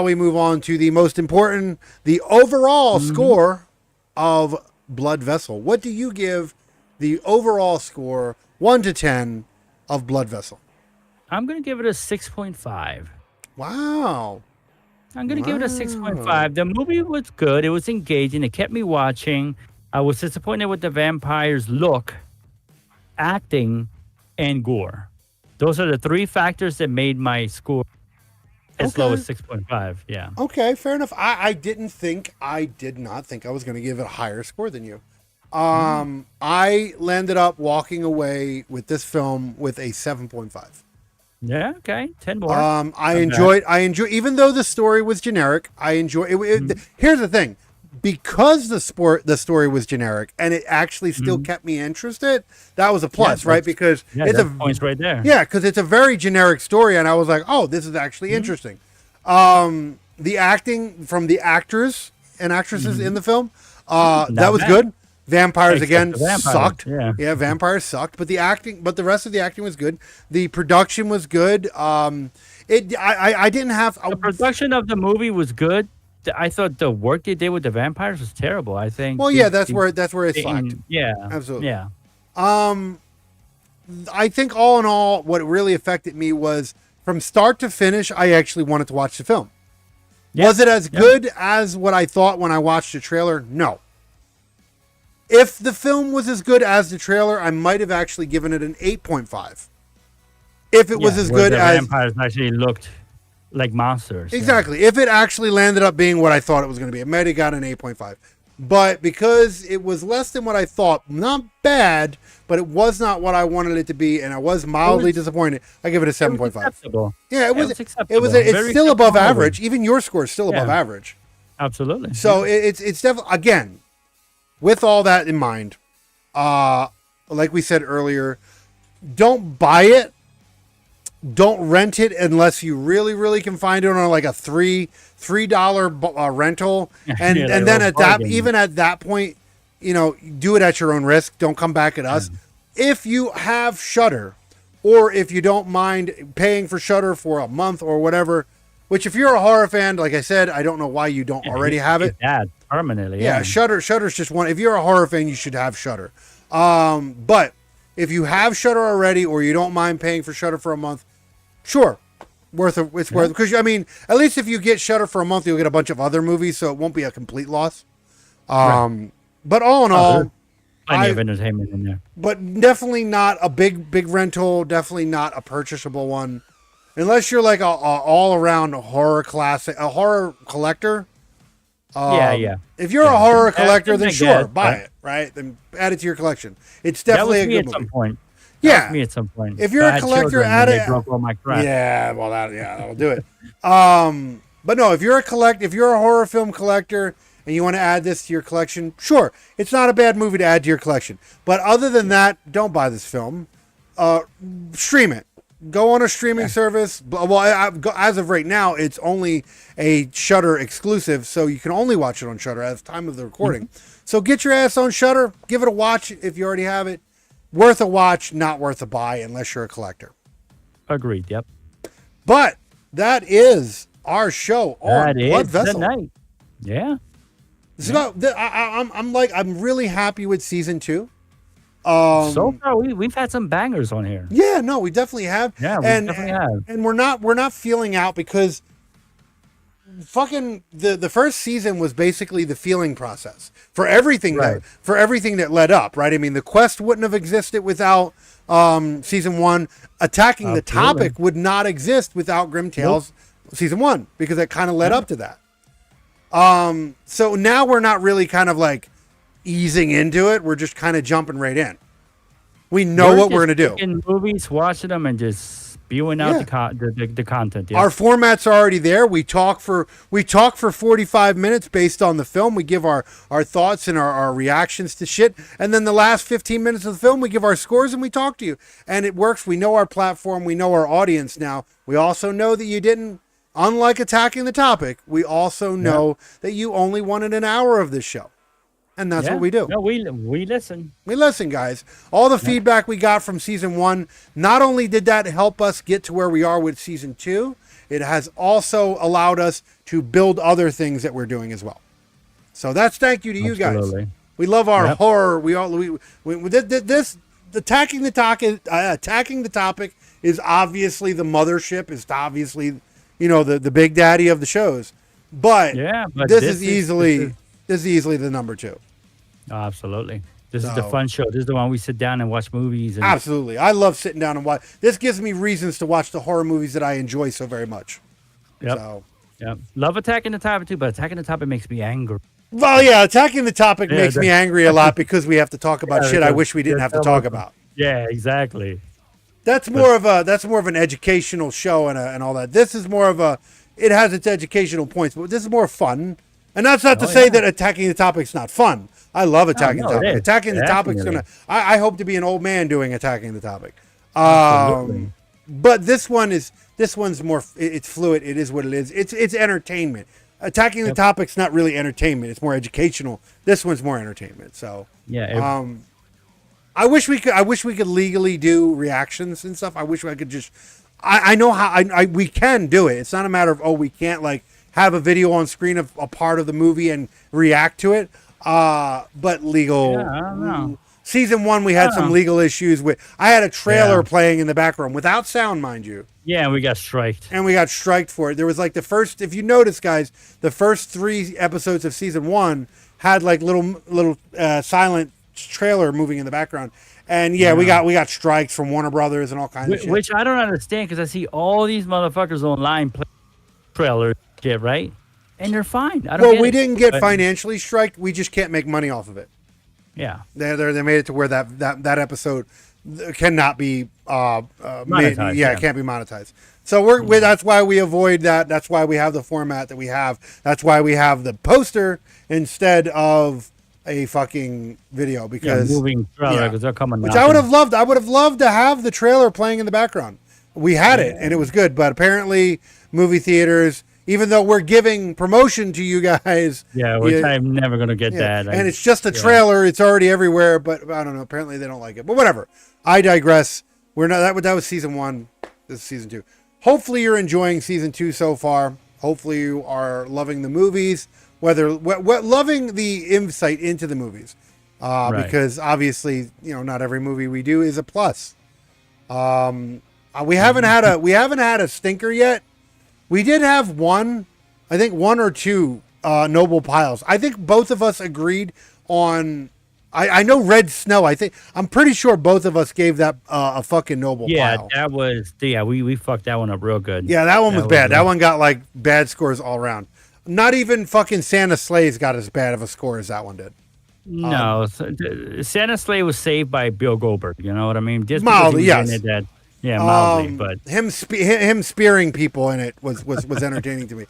we move on to the most important, the overall score of Blood Vessel. What do you give the overall score, 1 to 10, of Blood Vessel? I'm going to give it a 6.5. Wow. I'm going to give it a 6.5. The movie was good. It was engaging. It kept me watching. I was disappointed with the vampires' look, acting, and gore. Those are the 3 factors that made my score as low Okay. as 6.5. Yeah. Okay, fair enough. I did not think I was going to give it a higher score than you. I landed up walking away with this film with a 7.5. Yeah, okay. 10 more. I enjoyed, even though the story was generic, I enjoy it. Here's the thing. Because the story was generic and it actually still kept me interested, that was a plus, right? Because Yeah, it's that's points right there. yeah, because it's a very generic story, and I was like, oh, this is actually interesting. The acting from the actors and actresses in the film, that was bad. good. Vampires Except again the vampires, sucked. yeah. Vampires sucked, but the rest of the acting was good. The production was good. I didn't have The production of the movie was good. I thought the work they did with the vampires was terrible. I think. well, yeah, that's where it slacked. Yeah. Absolutely. Yeah. I think all in all, what really affected me was from start to finish, I actually wanted to watch the film. Yeah. Was it as good as what I thought when I watched the trailer? No. If the film was as good as the trailer, I might have actually given it an 8.5. If it was as where good the as vampires actually looked like monsters. exactly, if it actually landed up being what I thought it was going to be, it might have got an 8.5. but because it was less than what I thought, not bad, but it was not what I wanted it to be, and I was mildly disappointed. I give it a 7.5. Acceptable. Yeah, it was. Acceptable. It was. It's Very still above acceptable average. movie. Even your score is still above Yeah. average. Absolutely. So it's definitely, again, with all that in mind, like we said earlier, don't buy it. Don't rent it unless you really can find it on like a $3 rental, and Yeah, like and then a at that, bargain. even at that point, do it at your own risk. Don't come back at us. If you have Shudder, or if you don't mind paying for Shudder for a month or whatever, which if you're a horror fan, like I said, I don't know why you don't already have it. That permanently. Yeah, Shudder's just one. If you're a horror fan, you should have Shudder. But if you have Shudder already, or you don't mind paying for Shudder for a month, sure, worth because I mean, at least if you get Shudder for a month, you'll get a bunch of other movies, so it won't be a complete loss. But all in all, Plenty of entertainment in there. but definitely not a big rental. Definitely not a purchasable one, unless you're like a all around horror classic, a horror collector. Yeah. If you're a horror collector, then I sure, guess, buy but- it. Right, then add it to your collection. It's That definitely was a me good at movie. some point. Yeah. That was me at some point. If you're I a had collector, children add and it. they broke all my crap. Yeah, well, that'll do it. But no, if you're a horror film collector and you want to add this to your collection, sure, it's not a bad movie to add to your collection. But other than that, don't buy this film. Stream it. Go on a streaming service. Well, as of right now, it's only a Shudder exclusive, so you can only watch it on Shudder at the time of the recording. So get your ass on Shudder. Give it a watch if you already have it. Worth a watch, not worth a buy unless you're a collector. Agreed. Yep. But that is our show on That Blood is Vessel. the night. Yeah. This is about, I'm really happy with season 2. So far, we've had some bangers on here. Yeah, no, we definitely have. Yeah, we definitely have. And we're not feeling out because fucking the first season was basically the feeling process for everything Right. that led up, right? I mean, the quest wouldn't have existed without season 1. Attacking the Absolutely. Topic would not exist without Grimm Tales season 1 because it kind of led up to that. So now we're not really kind of like easing into it. We're just kind of jumping right in. We know what we're going to do. In movies, watching them and just spewing out the content. Yeah. Our format's are already there. We talk for 45 minutes based on the film. We give our thoughts and our reactions to shit. And then the last 15 minutes of the film, we give our scores and we talk to you. And it works. We know our platform. We know our audience now. We also know that you didn't, unlike Attacking the Topic, we also know that you only wanted an hour of this show. And that's what we do. No, we listen. We listen, guys. All the feedback we got from season 1, not only did that help us get to where we are with season 2, it has also allowed us to build other things that we're doing as well. So that's thank you to you guys. Absolutely. We love our horror. This attacking the topic is obviously the mothership. Is obviously the big daddy of the shows. But but this is easily the number 2. Oh, absolutely. This is the fun show. This is the one we sit down and watch movies. And Absolutely. I love sitting down and watch. This gives me reasons to watch the horror movies that I enjoy so very much. Yep. So, Yep. Love Attacking the Topic too, but Attacking the Topic makes me angry. well, yeah, Attacking the Topic Yeah, makes me angry a lot because we have to talk about shit I wish we didn't have to talk about. Yeah, exactly. That's more of an educational show and all that. This is more of it has its educational points, but this is more fun. And that's not to say that Attacking the Topic's not fun. I love Attacking the Topic. Attacking the Topic's I hope to be an old man doing Attacking the Topic. Absolutely. But this one's more. It's fluid. It is what it is. It's entertainment. Attacking the Topic's not really entertainment. It's more educational. This one's more entertainment. So Yeah. I wish we could legally do reactions and stuff. I wish I could just. I know how we can do it. It's not a matter of we can't like have a video on screen of a part of the movie and react to it. But legal. Yeah, I don't know. Season 1, we had some legal issues with. I had a trailer playing in the background without sound, mind you. Yeah, and we got striked. And we got striked for it. There was like the first, if you notice, guys, the first 3 episodes of season 1 had like little silent trailer moving in the background. And we got strikes from Warner Brothers and all kinds of shit. Which I don't understand because I see all these motherfuckers online play trailers, shit, right? and they're fine. I don't Well, get we it. didn't get But, financially striked. We just can't make money off of it. yeah, They made it to where that episode cannot be made. monetized. Yeah, Yeah. it can't be monetized. So that's why we avoid that. That's why we have the format that we have. That's why we have the poster instead of a fucking video, because Moving trailer because they're coming. which I would have loved. I would have loved to have the trailer playing in the background. We had it and it was good, but apparently movie theaters, even though we're giving promotion to you guys, Yeah, which I'm never gonna get that. and it's just a trailer. It's already everywhere, but I don't know. Apparently they don't like it. But whatever. I digress. We're not that was season 1. This is season 2. Hopefully you're enjoying season 2 so far. Hopefully you are loving the movies, loving the insight into the movies, because obviously not every movie we do is a plus. We haven't had a stinker yet. We did have one, I think one or two Noble Piles. I think both of us agreed on. I know Red Snow. I'm pretty sure both of us gave that a fucking Noble Pile. That was we fucked that one up real good. Yeah, that one was bad. That one got like bad scores all around. Not even fucking Santa Sleigh's got as bad of a score as that one did. No, Santa Sleigh was saved by Bill Goldberg. You know what I mean? Just mildly, because he was yes. in it mildly, but him spearing people in it was entertaining to me.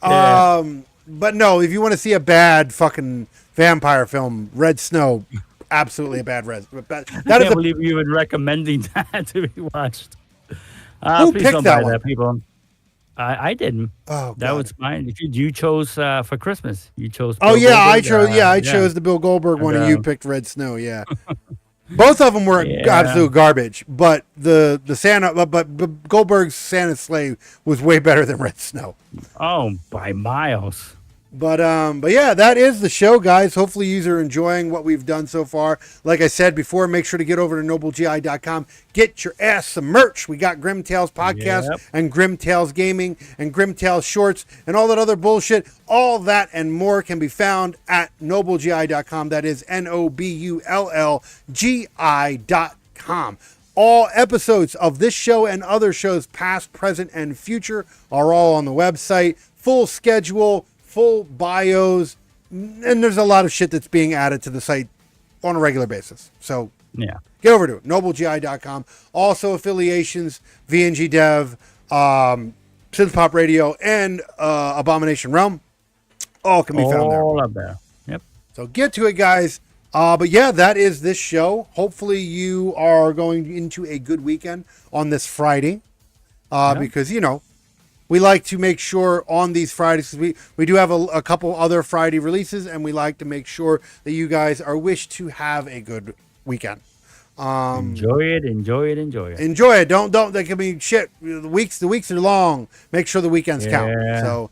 Yeah. But no, if you want to see a bad fucking vampire film, Red Snow, absolutely a bad red. I can't believe you were recommending that to be watched. Who please picked don't that buy one? that, people. I didn't. Oh, that God. was mine. You chose for Christmas. You chose. Oh Bill yeah, I Goldberg, chose. I chose the Bill Goldberg one, and And, you picked Red Snow. Yeah, both of them were absolute garbage. But the Santa, but Goldberg's Santa Sleigh was way better than Red Snow. Oh, by miles. But yeah, that is the show, guys. Hopefully you are enjoying what we've done so far. Like I said before, make sure to get over to noblegi.com. Get your ass some merch. We got Grimm Tales Podcast and Grimm Tales Gaming and Grimm Tales Shorts and all that other bullshit. All that and more can be found at noblegi.com. That is NOBULLGI.com. All episodes of this show and other shows, past, present, and future, are all on the website. Full schedule, full bios, and there's a lot of shit that's being added to the site on a regular basis. So Yeah. get over to it, noblegi.com. Also affiliations, VNG Dev, Synth Pop Radio, and Abomination Realm, all can be found there. All up there. Yep. So get to it, guys. But yeah, that is this show. Hopefully you are going into a good weekend on this Friday, because, we like to make sure on these Fridays, we do have a couple other Friday releases, and we like to make sure that you guys are wished to have a good weekend. Enjoy it. Enjoy it. Don't. They can be shit. The weeks are long. Make sure the weekends count. So,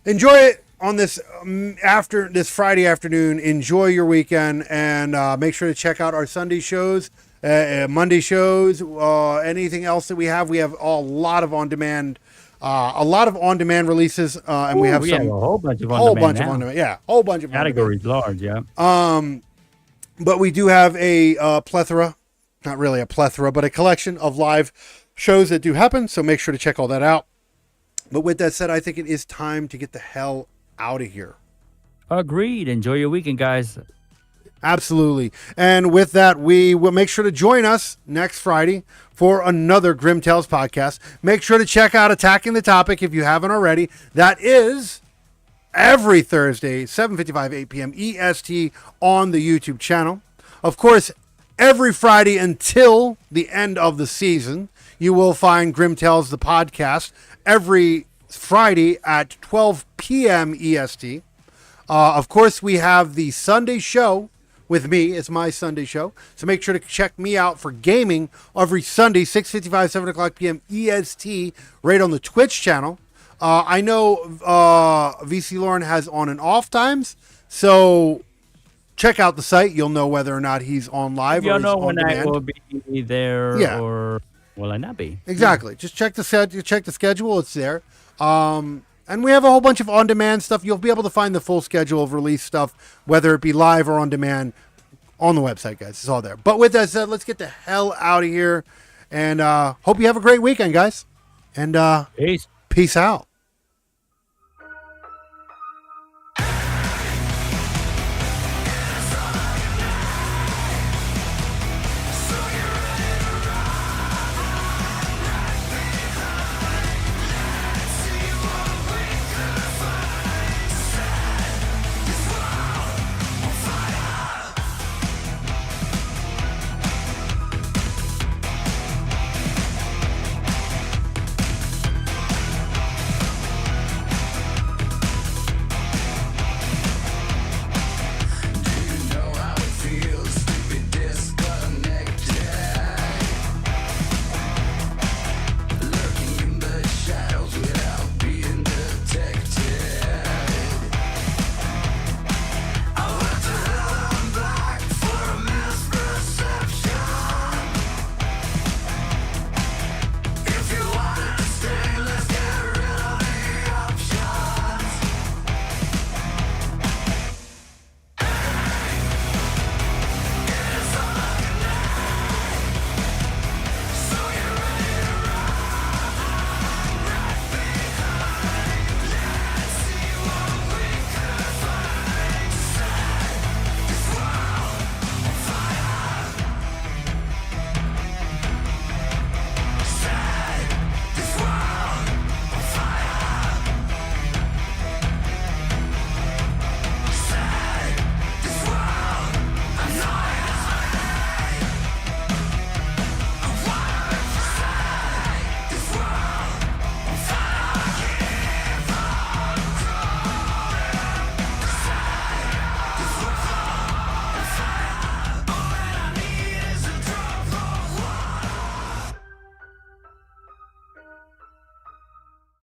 enjoy it on this this Friday afternoon. Enjoy your weekend, and make sure to check out our Sunday shows, Monday shows, anything else that we have. We have a lot of on-demand releases, and we have a whole bunch of on-demand. Yeah, whole bunch of categories large. Yeah. But we do have a plethora, not really a plethora, but a collection of live shows that do happen. So make sure to check all that out. But with that said, I think it is time to get the hell out of here. Agreed. Enjoy your weekend, guys. Absolutely. And with that, we will make sure to join us next Friday for another Grimm Tales podcast. Make sure to check out Attacking the Topic if you haven't already. That is every Thursday, 7:55, 8 p.m. EST on the YouTube channel. Of course, every Friday until the end of the season, you will find Grimm Tales the podcast every Friday at 12 p.m. EST. Of course, we have the Sunday show with me. It's my Sunday show. So make sure to check me out for gaming every Sunday, 6:55, 7 o'clock p.m. EST, right on the Twitch channel. I know VC Lauren has on and off times, so check out the site. You'll know whether or not he's on live or You'll he's know on when demand. I will be there or will I not be? Exactly. Just check the schedule. It's there. And we have a whole bunch of on-demand stuff. You'll be able to find the full schedule of release stuff, whether it be live or on demand, on the website, guys. It's all there. But with that said, let's get the hell out of here. And hope you have a great weekend, guys. And peace out.